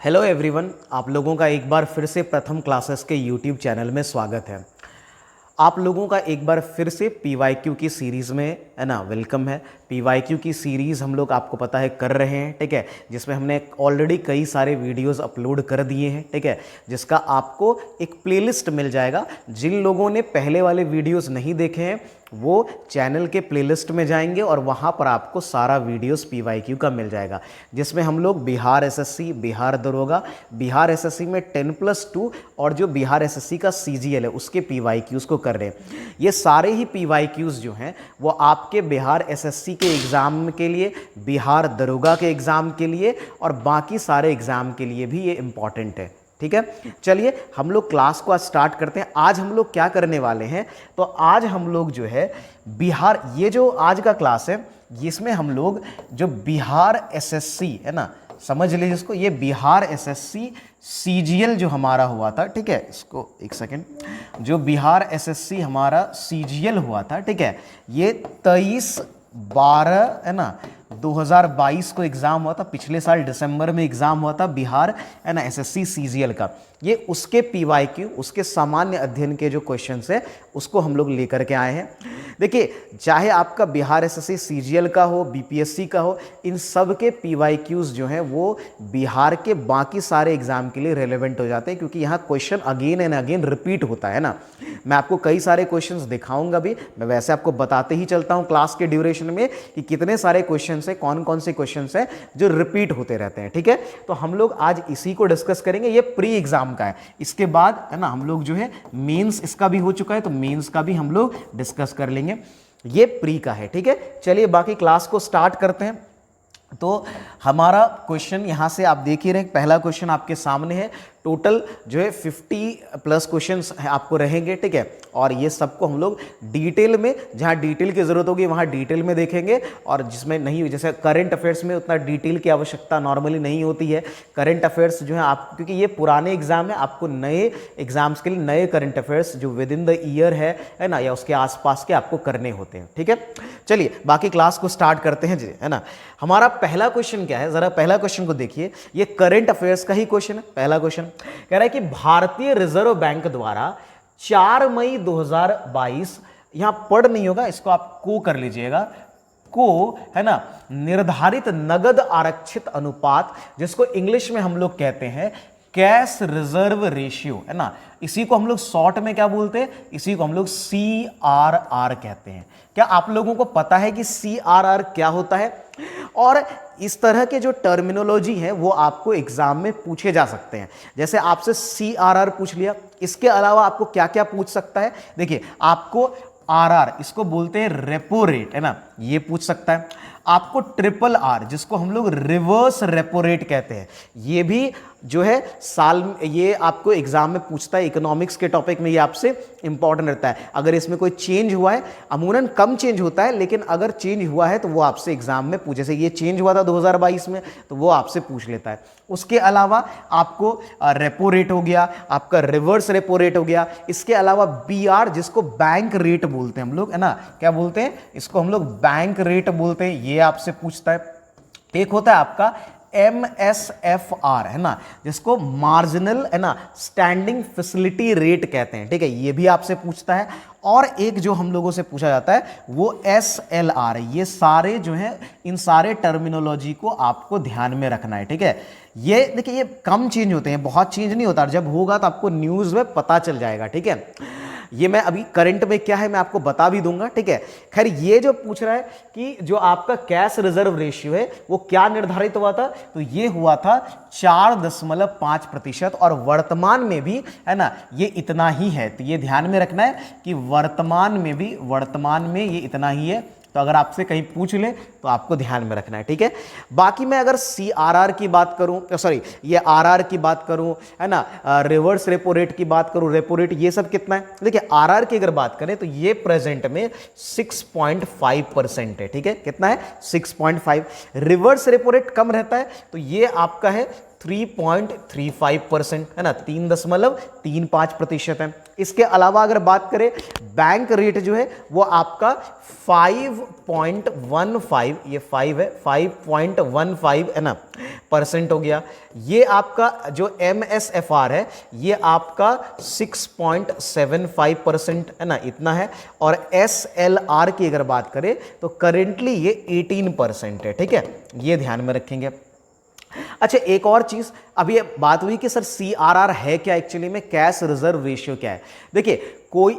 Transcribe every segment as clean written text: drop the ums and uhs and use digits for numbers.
Hello everyone, आप लोगों का एक बार फिर से प्रथम क्लासेस के यूट्यूब चैनल में स्वागत है। आप लोगों का एक बार फिर से पीवाईक्यू की सीरीज़ में है ना वेलकम है। पीवाईक्यू की सीरीज़ हम लोग आपको पता है कर रहे हैं, ठीक है, जिसमें हमने ऑलरेडी कई सारे वीडियोस अपलोड कर दिए हैं, ठीक है, जिसका आपको एक प्लेलिस्ट मिल जाएगा। जिन लोगों ने पहले वाले वीडियोस नहीं देखे हैं वो चैनल के प्लेलिस्ट में जाएंगे और वहाँ पर आपको सारा वीडियोस पीवाईक्यू का मिल जाएगा, जिसमें हम लोग बिहार एसएससी, बिहार दरोगा, बिहार एसएससी में 10+2 और जो बिहार एसएससी का सीजीएल है उसके पीवाईक्यूज़ को कर रहे हैं। ये सारे ही पीवाईक्यूज़ जो हैं वो आपके बिहार एसएससी के एग्ज़ाम के लिए, बिहार दरोगा के एग्ज़ाम के लिए और बाकी सारे एग्ज़ाम के लिए भी ये इम्पॉर्टेंट है, ठीक है। चलिए हम लोग क्लास को आज स्टार्ट करते हैं। आज हम लोग क्या करने वाले हैं, तो आज हम लोग जो है बिहार, ये जो आज का क्लास है इसमें हम लोग जो बिहार एसएससी है ना, समझ लीजिए इसको, ये बिहार एसएससी सीजीएल जो हमारा हुआ था, ठीक है, इसको एक सेकेंड, जो बिहार एसएससी हमारा सीजीएल हुआ था, ठीक है, ये 23/12 है ना 2022 को एग्ज़ाम हुआ था। पिछले साल दिसंबर में एग्ज़ाम हुआ था बिहार है ना एसएससी सीजीएल का। ये उसके पीवाईक्यू, उसके सामान्य अध्ययन के जो क्वेश्चंस है उसको हम लोग लेकर के आए हैं। देखिए, चाहे आपका बिहार एसएससी सीजीएल का हो, बीपीएससी का हो, इन सब के पीवाईक्यूज़ जो हैं वो बिहार के बाकी सारे एग्जाम के लिए रेलेवेंट हो जाते हैं, क्योंकि यहाँ question again and again repeat होता है ना। मैं आपको कई सारे क्वेश्चंस दिखाऊंगा भी, मैं वैसे आपको बताते ही चलता हूँ क्लास के ड्यूरेशन में कि कितने सारे क्वेश्चंस है, कौन कौन से क्वेश्चंस है जो रिपीट होते रहते हैं, ठीक है। तो हम लोग आज इसी को डिस्कस करेंगे। ये प्री एग्जाम का है। इसके बाद है ना हम लोग जो है मेंस, इसका भी हो चुका है तो मेंस का भी हम लोग डिस्कस कर लेंगे। ये प्री का है, ठीक है। चलिए बाकी क्लास को स्टार्ट करते हैं। तो हमारा क्वेश्चन यहां से आप देख ही रहे हैं, पहला क्वेश्चन आपके सामने है। टोटल जो है 50+ क्वेश्चंस आपको रहेंगे, ठीक है, और ये सबको हम लोग डिटेल में, जहां डिटेल की जरूरत होगी वहां डिटेल में देखेंगे, और जिसमें नहीं, जैसे करंट अफेयर्स में उतना डिटेल की आवश्यकता नॉर्मली नहीं होती है। करंट अफेयर्स जो है आप, क्योंकि ये पुराने एग्जाम है, आपको नए एग्जाम्स के लिए नए करंट अफेयर्स जो विद इन द ईयर है ना, या उसके आसपास के आपको करने होते हैं, ठीक है। चलिए बाकी क्लास को स्टार्ट करते हैं जी, है ना। हमारा पहला क्वेश्चन क्या है, जरा पहला क्वेश्चन को देखिए। ये करंट अफेयर्स का ही क्वेश्चन है। पहला क्वेश्चन कह रहा है कि भारतीय रिजर्व बैंक द्वारा 4 मई 2022, यहां पढ़ नहीं होगा, इसको आप को कर लीजिएगा, को है ना, निर्धारित नगद आरक्षित अनुपात, जिसको इंग्लिश में हम लोग कहते हैं कैश रिजर्व रेशियो, है ना, इसी को हम लोग शॉर्ट में क्या बोलते हैं, इसी को हम लोग CRR कहते हैं। क्या आप लोगों को पता है कि CRR क्या होता है? और इस तरह के जो टर्मिनोलॉजी है वो आपको एग्जाम में पूछे जा सकते हैं। जैसे आपसे CRR पूछ लिया, इसके अलावा आपको क्या क्या पूछ सकता है? देखिए, आपको RR, इसको बोलते हैं रेपो रेट, है ना, ये पूछ सकता है। आपको RRR, जिसको हम लोग रिवर्स रेपो रेट कहते हैं, ये भी जो है साल, ये आपको एग्जाम में पूछता है। इकोनॉमिक्स के टॉपिक में ये आपसे इंपॉर्टेंट रहता है। अगर इसमें कोई चेंज हुआ है, अमूमन कम चेंज होता है, लेकिन अगर चेंज हुआ है तो वो आपसे एग्जाम में पूछे, जैसे ये चेंज हुआ था 2022 में तो वो आपसे पूछ लेता है। उसके अलावा आपको रेपो रेट हो गया, आपका रिवर्स रेपो रेट हो गया। इसके अलावा BR, जिसको बैंक रेट बोलते हैं हम लोग, है ना, क्या बोलते हैं इसको हम लोग, बैंक रेट बोलते हैं, ये आपसे पूछता है। एक होता है आपका MSFR, है ना, जिसको मार्जिनल, है ना, स्टैंडिंग फैसिलिटी रेट कहते हैं, ठीक है, ये भी आपसे पूछता है। और एक जो हम लोगों से पूछा जाता है वो SLR है। ये सारे जो हैं, इन सारे टर्मिनोलॉजी को आपको ध्यान में रखना है, ठीक है। ये देखिए, ये कम चेंज होते हैं, बहुत चेंज नहीं होता, जब होगा तो आपको न्यूज़ में पता चल जाएगा, ठीक है। ये मैं अभी करंट में क्या है मैं आपको बता भी दूंगा, ठीक है। खैर, ये जो पूछ रहा है कि जो आपका कैश रिजर्व रेशियो है वो क्या निर्धारित हुआ था, तो ये हुआ था 4.5%, और वर्तमान में भी, है ना, ये इतना ही है। तो ये ध्यान में रखना है कि वर्तमान में ये इतना ही है। तो अगर आपसे कहीं पूछ ले तो आपको ध्यान में रखना है, ठीक है। बाकी मैं अगर CRR की बात करूं, सॉरी, ये RR की बात करूं, है ना, रिवर्स रेपो रेट की बात करूं, रेपो रेट, ये सब कितना है? देखिए, RR की अगर बात करें तो ये प्रेजेंट में 6.5% है, ठीक है। कितना है? 6.5। रिवर्स रेपो रेट कम रहता है तो ये आपका है 3.35% है ना, 3.35% है। इसके अलावा अगर बात करें बैंक रेट जो है वो आपका 5.15, ये 5 है, 5.15 है ना परसेंट हो गया। ये आपका जो MSFR है ये आपका 6.75% है ना, इतना है। और SLR की अगर बात करें तो करेंटली ये 18% है, ठीक है, ये ध्यान में रखेंगे। अच्छा, एक और चीज, अभी ये बात हुई कि सर CRR है क्या, एक्चुअली में कैश रिजर्व रेशियो क्या है। देखिए कोई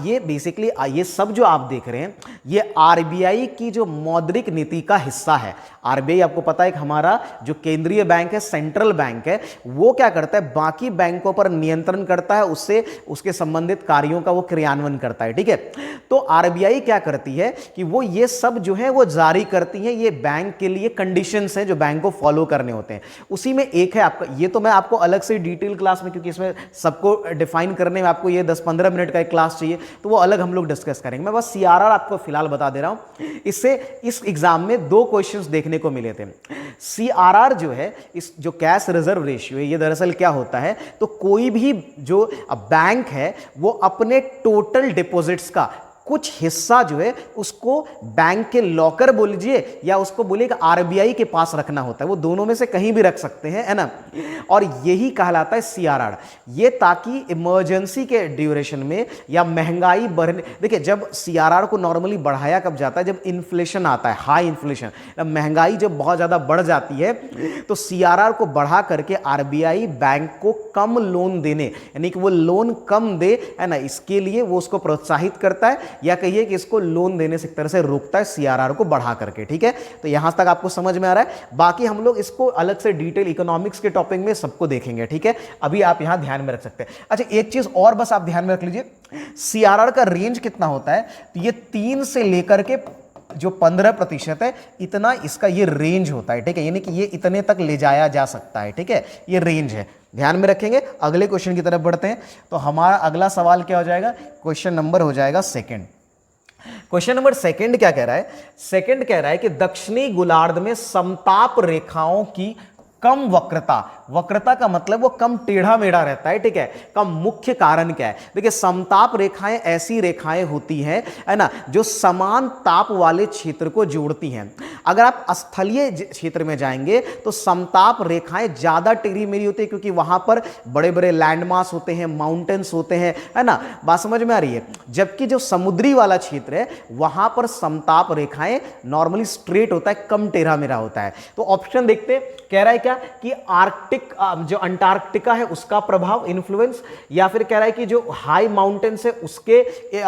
ये बेसिकली ये सब जो आप देख रहे हैं ये RBI की जो मौद्रिक नीति का हिस्सा है। RBI आपको पता है कि हमारा जो केंद्रीय बैंक है, सेंट्रल बैंक है, वो क्या करता है, बाकी बैंकों पर नियंत्रण करता है, उससे उसके संबंधित कार्यों का वो क्रियान्वयन करता है, ठीक है। तो RBI क्या करती है कि वो ये सब जो है वो जारी करती है, ये बैंक के लिए कंडीशंस हैं जो बैंक को फॉलो करने होते हैं। उसी में एक है आपका, ये तो मैं आपको अलग से डिटेल क्लास में, क्योंकि इसमें सबको डिफाइन करने में आपको ये 10-15 मिनट का एक क्लास चाहिए, तो वो अलग हम लोग डिस्कस करेंगे। मैं बस CRR आपको फिलहाल बता दे रहा हूं। इससे इस एग्जाम में 2 क्वेश्चंस देखने को मिले थे। CRR जो है, इस जो कैश रिजर्व रेशियो है, ये दरअसल क्या होता है, तो कोई भी जो बैंक है वो अपने टोटल डिपॉजिट्स का कुछ हिस्सा जो है उसको बैंक के लॉकर बोल लीजिए या उसको बोलिए कि RBI के पास रखना होता है, वो दोनों में से कहीं भी रख सकते हैं, है ना। और यही कहलाता है CRR। ये ताकि इमरजेंसी के ड्यूरेशन में या महंगाई बढ़ने, देखिए जब CRR को नॉर्मली बढ़ाया कब जाता है, जब इन्फ्लेशन आता है, हाई इन्फ्लेशन, महंगाई जब बहुत ज्यादा बढ़ जाती है, तो CRR को बढ़ा करके RBI बैंक को कम लोन देने, यानी कि वो लोन कम दे, है ना, इसके लिए वो उसको प्रोत्साहित करता है, या कहिए कि इसको लोन देने से एक तरह से रोकता है CRR को बढ़ा करके, ठीक है। तो यहां तक आपको समझ में आ रहा है। बाकी हम लोग इसको अलग से डिटेल इकोनॉमिक्स के टॉपिक में सबको देखेंगे, ठीक है। अभी आप यहां ध्यान में रख सकते हैं। अच्छा, एक चीज और बस आप ध्यान में रख लीजिए, CRR का रेंज कितना होता है, तो ये 3 से लेकर के जो 15% है, इतना इसका ये रेंज होता है, ठीक है, यानी कि ये इतने तक ले जाया जा सकता है, ठीक है, ये रेंज है, ध्यान में रखेंगे। अगले क्वेश्चन की तरफ बढ़ते हैं। तो हमारा अगला सवाल क्या हो जाएगा, क्वेश्चन नंबर हो जाएगा सेकंड। क्वेश्चन नंबर सेकंड क्या कह रहा है, सेकंड कह रहा है कि दक्षिणी गोलार्ध में समताप रेखाओं की कम वक्रता, वक्रता का मतलब वो कम टेढ़ा मेढ़ा रहता है, ठीक है, का मुख्य कारण क्या है। देखिए समताप रेखाएं ऐसी रेखाएं होती हैं, है ना, जो समान ताप वाले क्षेत्र को जोड़ती हैं। अगर आप स्थलीय क्षेत्र में जाएंगे तो समताप रेखाएं ज्यादा टेढ़ी मेढ़ी होती है, क्योंकि वहां पर बड़े बड़े लैंडमास होते हैं, माउंटेन्स होते हैं, है ना, बात समझ में आ रही है। जबकि जो समुद्री वाला क्षेत्र है वहां पर समताप रेखाएं नॉर्मली स्ट्रेट होता है, कम टेढ़ा मेढ़ा होता है। तो ऑप्शन देखते, कह रहा है क्या कि आर्कटिक जो अंटार्कटिका है उसका प्रभाव, इन्फ्लुएंस, या फिर कह रहा है कि जो हाई माउंटेन्स है उसके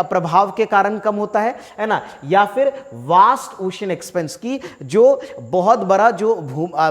प्रभाव के कारण कम होता है ना, या फिर वास्ट ओशन एक्सपेंस की जो बहुत बड़ा जो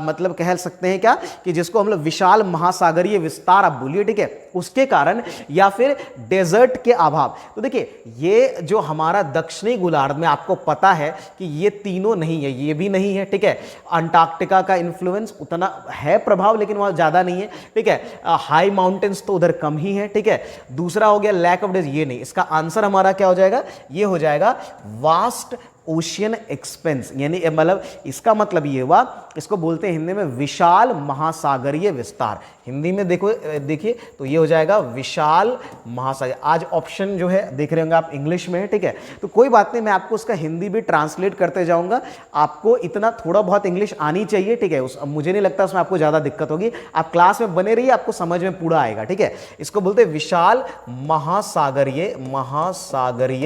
मतलब कह सकते हैं क्या कि जिसको हम लोग विशाल महासागरीय विस्तार आप बोलिए, ठीक है, उसके कारण, या फिर डेजर्ट के अभाव। तो देखिए ये जो हमारा दक्षिणी गोलार्ध में आपको पता है कि ये तीनों नहीं है, ये भी नहीं है, ठीक है, अंटार्कटिका का इन्फ्लुएंस उतना है प्रभाव लेकिन वहां ज्यादा नहीं है, ठीक है, हाई माउंटेन्स तो उधर कम ही है, ठीक है। दूसरा हो गया लैक ऑफ डेज, ये नहीं, इसका आंसर हमारा क्या हो जाएगा, ये हो जाएगा वास्ट ओशियन एक्सपेंस, यानी मतलब इसका मतलब ये हुआ, इसको बोलते हैं हिंदी में विशाल महासागरीय विस्तार। हिंदी में देखो, देखिए तो ये हो जाएगा विशाल महासागर। आज ऑप्शन जो है देख रहे होंगे आप इंग्लिश में है, ठीक है, तो कोई बात नहीं, मैं आपको उसका हिंदी भी ट्रांसलेट करते जाऊंगा। आपको इतना थोड़ा बहुत इंग्लिश आनी चाहिए, ठीक है, मुझे नहीं लगता उसमें आपको ज्यादा दिक्कत होगी। आप क्लास में बने रहिए, आपको समझ में पूरा आएगा, ठीक है। इसको बोलते हैं विशाल महासागरीय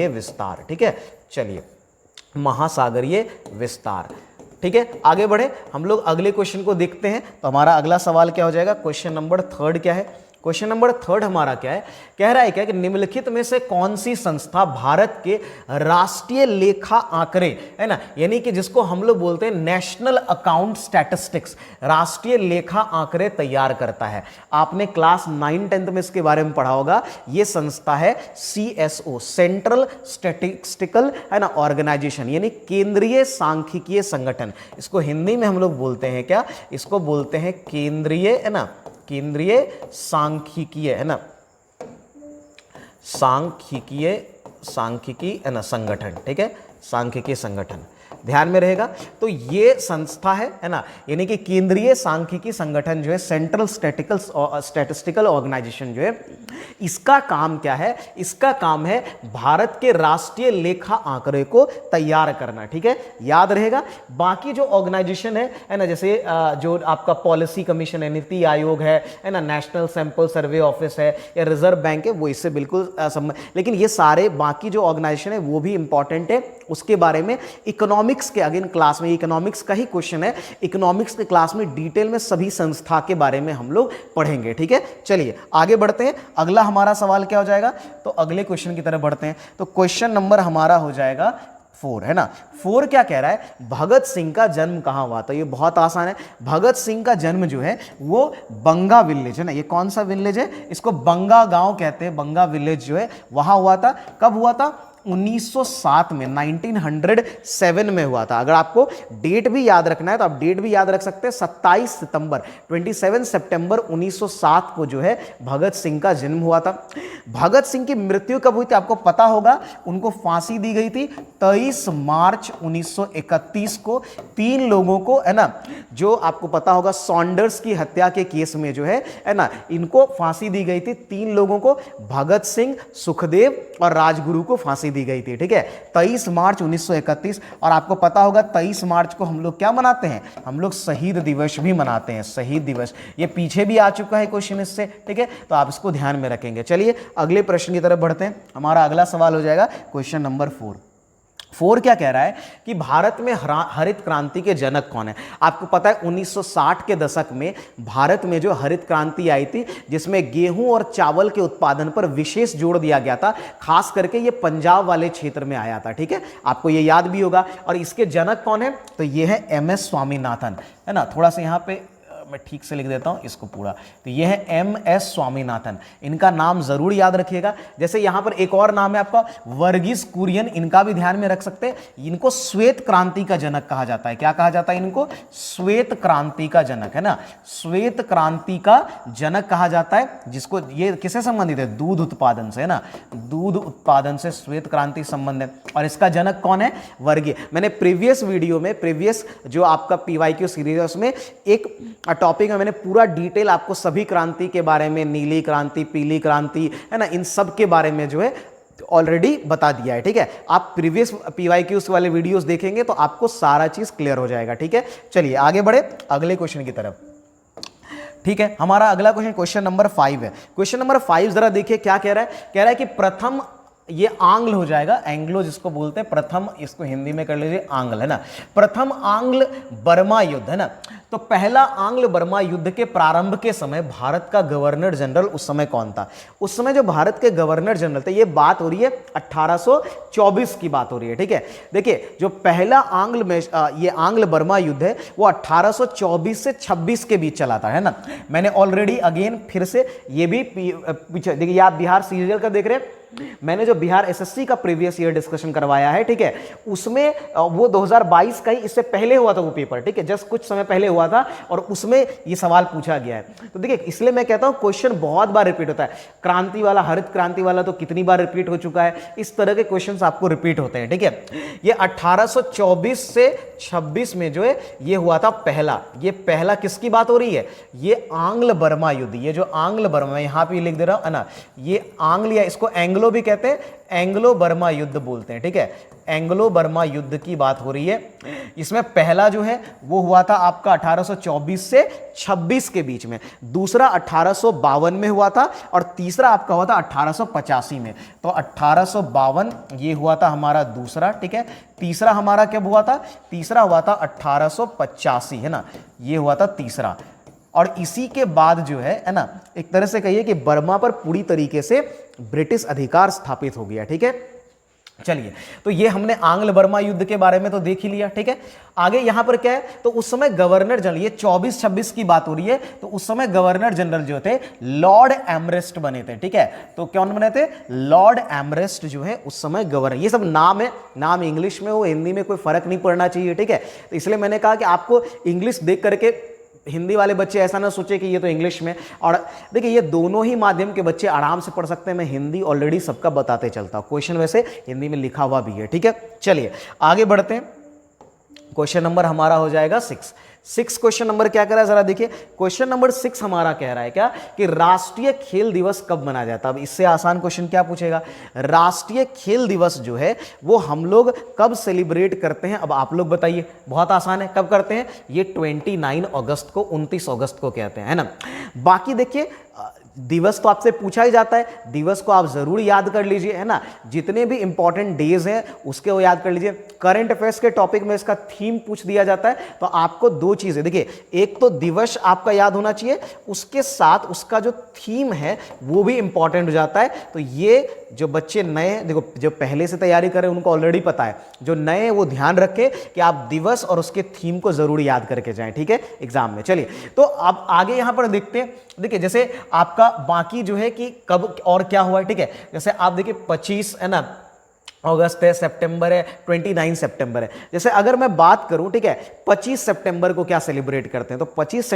विस्तार, ठीक है। चलिए, महासागरीय विस्तार, ठीक है, आगे बढ़े हम लोग अगले क्वेश्चन को देखते हैं। तो हमारा अगला सवाल क्या हो जाएगा, क्वेश्चन नंबर 3 क्या है, क्वेश्चन नंबर 3 हमारा क्या है, कह रहा है क्या कि निम्नलिखित में से कौन सी संस्था भारत के राष्ट्रीय लेखा आंकड़े, है ना, यानी कि जिसको हम लोग बोलते हैं नेशनल अकाउंट स्टैटिस्टिक्स, राष्ट्रीय लेखा आंकड़े तैयार करता है। आपने क्लास 9-10 में इसके बारे में पढ़ा होगा। यह संस्था है CSO, सेंट्रल स्टैटिस्टिकल, है ना, ऑर्गेनाइजेशन, यानी केंद्रीय सांख्यिकीय संगठन। इसको हिंदी में हम लोग बोलते हैं क्या, इसको बोलते हैं केंद्रीय, है ना, केंद्रीय सांख्यिकीय, है ना, सांख्यिकी, है ना, संगठन, ठीक है, सांख्यिकीय संगठन। ध्यान में रहेगा। तो ये संस्था है ना, यानी कि केंद्रीय सांख्यिकी संगठन जो है, सेंट्रल स्टैटिस्टिकल ऑर्गेनाइजेशन जो है, इसका काम क्या है? इसका काम है भारत के राष्ट्रीय लेखा आंकड़े को तैयार करना, ठीक है, याद रहेगा। बाकी जो ऑर्गेनाइजेशन है ना, जैसे जो आपका पॉलिसी कमीशन है, नीति आयोग है ना, नेशनल सैंपल सर्वे ऑफिस है या रिजर्व बैंक है, वो इससे बिल्कुल लेकिन ये सारे बाकी जो ऑर्गेनाइजेशन है वो भी इंपॉर्टेंट है। उसके बारे में इकोनॉमिक्स के अगेन क्लास में, इकोनॉमिक्स का ही क्वेश्चन है, इकोनॉमिक्स के क्लास में डिटेल में सभी संस्था के बारे में हम लोग पढ़ेंगे, ठीक है। चलिए आगे बढ़ते हैं। अगला हमारा सवाल क्या हो जाएगा? तो अगले क्वेश्चन की तरफ बढ़ते हैं। तो क्वेश्चन नंबर हमारा हो जाएगा 4, है ना। 4 क्या कह रहा है? भगत सिंह का जन्म कहां हुआ? तो ये बहुत आसान है। भगत सिंह का जन्म जो है वो बंगा विलेज है ना, ये कौन सा विलेज है? इसको बंगा गांव कहते हैं। बंगा विलेज जो है वहां हुआ था। कब हुआ था? 1907 में, 1907 में हुआ था। अगर आपको डेट भी याद रखना है तो आप डेट भी याद रख सकते हैं, 27 सितंबर 27 सितंबर 1907 को जो है भगत सिंह का जन्म हुआ था। भगत सिंह की मृत्यु कब हुई थी? आपको पता होगा, उनको फांसी दी गई थी 23 मार्च 1931 को। 3 लोगों को, है ना, जो आपको पता होगा सॉन्डर्स की हत्या के केस में जो है ना, इनको फांसी दी गई थी। 3 लोगों को, भगत सिंह, सुखदेव और राजगुरु को फांसी दी गई थी, ठीक है, 23 मार्च 1931। और आपको पता होगा 23 मार्च को हम लोग क्या मनाते हैं? हम लोग शहीद दिवस भी मनाते हैं, शहीद दिवस। ये पीछे भी आ चुका है क्वेश्चन इससे, ठीक है, तो आप इसको ध्यान में रखेंगे। चलिए अगले प्रश्न की तरफ बढ़ते हैं। हमारा अगला सवाल हो जाएगा क्वेश्चन नंबर 4 क्या कह रहा है कि भारत में हरित क्रांति के जनक कौन है? आपको पता है 1960 के दशक में भारत में जो हरित क्रांति आई थी, जिसमें गेहूं और चावल के उत्पादन पर विशेष जोर दिया गया था, खास करके ये पंजाब वाले क्षेत्र में आया था, ठीक है, आपको ये याद भी होगा। और इसके जनक कौन है? तो ये है MS स्वामीनाथन, है ना। थोड़ा सा यहाँ पे मैं ठीक से लिख देता हूं इसको पूरा। तो ये है MS स्वामीनाथन, इनका नाम जरूर याद रखिएगा। जैसे यहां पर एक और नाम है आपका वर्गीस कुरियन, इनका भी ध्यान में रख सकते हैं। इनको श्वेत क्रांति का जनक कहा जाता है। क्या कहा जाता है इनको? श्वेत क्रांति का जनक, है ना, श्वेत क्रांति का जनक कहा जाता है। जिसको ये किससे संबंधित है? दूध उत्पादन से, है ना, दूध उत्पादन से श्वेत क्रांति संबंध है। और इसका जनक कौन है? वर्गीय। मैंने प्रीवियस वीडियो में, प्रीवियस जो आपका PYQ सीरीज है उसमें एक टॉपिक में मैंने पूरा डिटेल आपको सभी क्रांति के बारे में, नीली क्रांति, पीली क्रांति, है ना, इन सब के बारे में जो है ऑलरेडी बता दिया है, ठीक है। आप प्रीवियस PYQs वाले वीडियोस देखेंगे तो आपको सारा चीज क्लियर हो जाएगा, ठीक है। चलिए आगे बढ़े अगले क्वेश्चन की तरफ, ठीक है। हमारा अगला क्वेश्चन क्वेश्चन नंबर 5 है। क्वेश्चन नंबर 5 जरा देखिए क्या कह रहा है। कह रहा है कि प्रथम, ये आंग्ल हो जाएगा, एंग्लो जिसको बोलते हैं, प्रथम, इसको हिंदी में कर लीजिए आंग्ल, है ना। प्रथम आंग्ल बर्मा युद्ध, है ना। तो पहला आंग्ल बर्मा युद्ध के प्रारंभ के समय भारत का गवर्नर जनरल उस समय कौन था? उस समय जो भारत के गवर्नर जनरल थे, ये बात हो रही है 1824 की बात हो रही है, ठीक है। देखिए जो पहला आंग्ल में ये आंग्ल बर्मा युद्ध है वो 1824 से 26 के बीच चला था, है ना। मैंने ऑलरेडी अगेन फिर से ये भी पीछे देखिए, आप बिहार सीरियल का देख रहे हैं, मैंने जो बिहार SSC का प्रीवियस ईयर डिस्कशन करवाया है, ठीक है, उसमें वो 2022 का ही, इससे पहले हुआ था वो पेपर, ठीक है, जस्ट कुछ समय पहले हुआ था और उसमें ये सवाल पूछा गया है। तो देखिए इसलिए मैं कहता हूं क्वेश्चन बहुत बार रिपीट होता है। क्रांति वाला, हरित क्रांति वाला तो कितनी बार रिपीट हो चुका है, इस तरह के क्वेश्चंस आपको रिपीट होते हैं, ठीक है। ये 1824 से 26 में जो है ये हुआ था पहला। ये पहला किसकी बात हो रही है? ये आंग्ल बर्मा युद्ध। ये जो आंग्ल बर्मा, यहां पे लिख दे रहा हूं, है ना, ये आंग्ल या इसको एंग्लो भी कहते हैं, एंग्लो बर्मा युद्ध बोलते हैं, ठीक है। एंग्लो बर्मा युद्ध की बात हो रही है। इसमें पहला जो है वो हुआ था आपका 1824 से 26 के बीच में, दूसरा 1852 में हुआ था और तीसरा आपका हुआ था 1885 में। तो 1852 ये हुआ था हमारा दूसरा, ठीक है। तीसरा हमारा कब हुआ था? तीसरा हुआ था 1885, है ना, ये हुआ था तीसरा। और इसी के बाद जो है ना, एक तरह से कहिए कि बर्मा पर पूरी तरीके से ब्रिटिश अधिकार स्थापित हो गया, ठीक है। चलिए, तो ये हमने आंग्ल बर्मा युद्ध के बारे में तो देख ही लिया, ठीक है। आगे यहां पर क्या है, तो उस समय गवर्नर जनरल, ये 24-26 की बात हो रही है, तो उस समय गवर्नर जनरल जो थे लॉर्ड एमरेस्ट बने थे, ठीक है। तो कौन बने थे? लॉर्ड एमरेस्ट जो है उस समय गवर्नर। ये सब नाम है, नाम इंग्लिश में हो हिंदी में कोई फर्क नहीं पड़ना चाहिए, ठीक है। तो इसलिए मैंने कहा कि आपको इंग्लिश देख करके हिंदी वाले बच्चे ऐसा ना सोचे कि ये तो इंग्लिश में, और देखिए ये दोनों ही माध्यम के बच्चे आराम से पढ़ सकते हैं। मैं हिंदी ऑलरेडी सबका बताते चलता हूं, क्वेश्चन वैसे हिंदी में लिखा हुआ भी है, ठीक है। चलिए आगे बढ़ते हैं। क्वेश्चन नंबर हमारा हो जाएगा 6 क्वेश्चन नंबर क्या कह रहा है जरा देखिए। क्वेश्चन नंबर 6 हमारा कह रहा है क्या कि राष्ट्रीय खेल दिवस कब मनाया जाता है। अब इससे आसान क्वेश्चन क्या पूछेगा, राष्ट्रीय खेल दिवस जो है वो हम लोग कब सेलिब्रेट करते हैं। अब आप लोग बताइए, बहुत आसान है, कब करते हैं, ये 29 अगस्त को, 29 अगस्त को कहते हैं, है ना। बाकी देखिए दिवस तो आपसे पूछा ही जाता है, दिवस को आप जरूर याद कर लीजिए, है ना। जितने भी इंपॉर्टेंट डेज हैं उसके वो याद कर लीजिए। करंट अफेयर्स के टॉपिक में इसका थीम पूछ दिया जाता है तो आपको दो चीजें देखिए, एक तो दिवस आपका याद होना चाहिए, उसके साथ उसका जो थीम है वो भी इंपॉर्टेंट हो जाता है। तो ये जो बच्चे नए देखो, जो पहले से तैयारी कर रहे हैं उनको ऑलरेडी पता है, जो नए वो ध्यान रखें कि आप दिवस और उसके थीम को जरूर याद करके जाएं, ठीक है, एग्जाम में। चलिए तो अब आगे यहां पर देखते हैं। देखिए जैसे आपका बाकी जो है कि कब और क्या हुआ है, ठीक है। जैसे आप देखिए 25 है ना अगस्त है, सितंबर है, 29 सितंबर है। जैसे अगर मैं बात करूं, ठीक है, 25 सितंबर को क्या सेलिब्रेट करते हैं, तो 25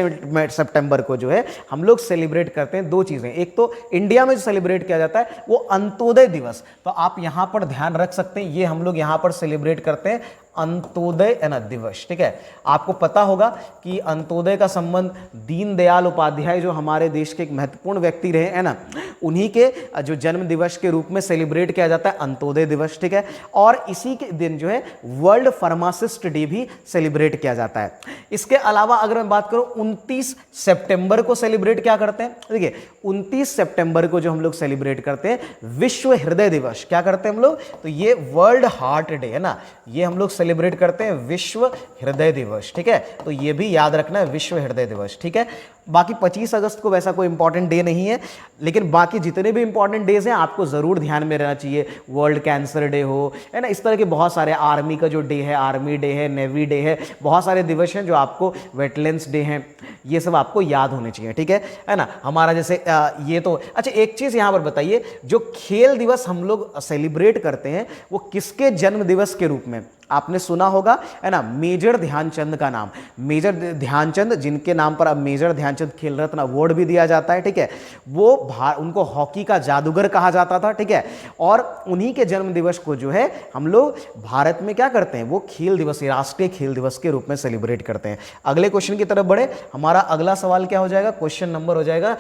सितंबर को जो है हम लोग सेलिब्रेट करते हैं दो चीजें। एक तो इंडिया में जो सेलिब्रेट किया जाता है वो अंत्योदय दिवस, तो आप यहां पर ध्यान रख सकते हैं, ये हम लोग यहां पर सेलिब्रेट करते हैं अंत्योदय दिवस, ठीक है। आपको पता होगा कि अंत्योदय का संबंध दीनदयाल उपाध्याय जो हमारे देश के एक महत्वपूर्ण व्यक्ति रहे, है ना, उन्हीं के जो जन्म दिवस के रूप में सेलिब्रेट किया जाता है अंत्योदय दिवस, ठीक है। और इसी के दिन जो है वर्ल्ड फार्मासिस्ट डे भी सेलिब्रेट किया जाता है। इसके अलावा अगर मैं बात करूं 29 सितंबर को सेलिब्रेट क्या करते हैं, देखिए 29 सितंबर को जो हम लोग सेलिब्रेट करते हैं विश्व हृदय दिवस, क्या करते हैं हम लोग, तो ये वर्ल्ड हार्ट डे है ना, ये हम लोग सेलिब्रेट करते हैं विश्व हृदय दिवस, ठीक है। तो ये भी याद रखना है विश्व हृदय दिवस, ठीक है। बाकी 25 अगस्त को वैसा कोई इंपॉर्टेंट डे नहीं है, लेकिन बाकी जितने भी इंपॉर्टेंट डेज हैं आपको जरूर ध्यान में रहना चाहिए। वर्ल्ड कैंसर डे हो, है ना, इस तरह के बहुत सारे, आर्मी का जो डे है, आर्मी डे है, नेवी डे है, बहुत सारे दिवस हैं जो आपको, वेटलैंड्स डे हैं, ये सब आपको याद होने चाहिए, ठीक है ना। हमारा जैसे ये तो अच्छा, एक चीज यहां पर बताइए, जो खेल दिवस हम लोग सेलिब्रेट करते हैं वो किसके जन्म दिवस के रूप में, आपने सुना होगा, है ना, मेजर ध्यानचंद का नाम, मेजर ध्यानचंद, जिनके नाम पर अब मेजर ध्यानचंद खेल रत्न अवार्ड भी दिया जाता है, ठीक है। वो उनको हॉकी का जादूगर कहा जाता था, ठीक है। और उन्हीं के जन्म दिवस को जो है हम लोग भारत में क्या करते हैं, वो खेल दिवस, राष्ट्रीय खेल दिवस के रूप में सेलिब्रेट करते हैं। अगले क्वेश्चन की तरफ बढ़े, हमारा अगला सवाल क्या हो जाएगा, क्वेश्चन नंबर हो जाएगा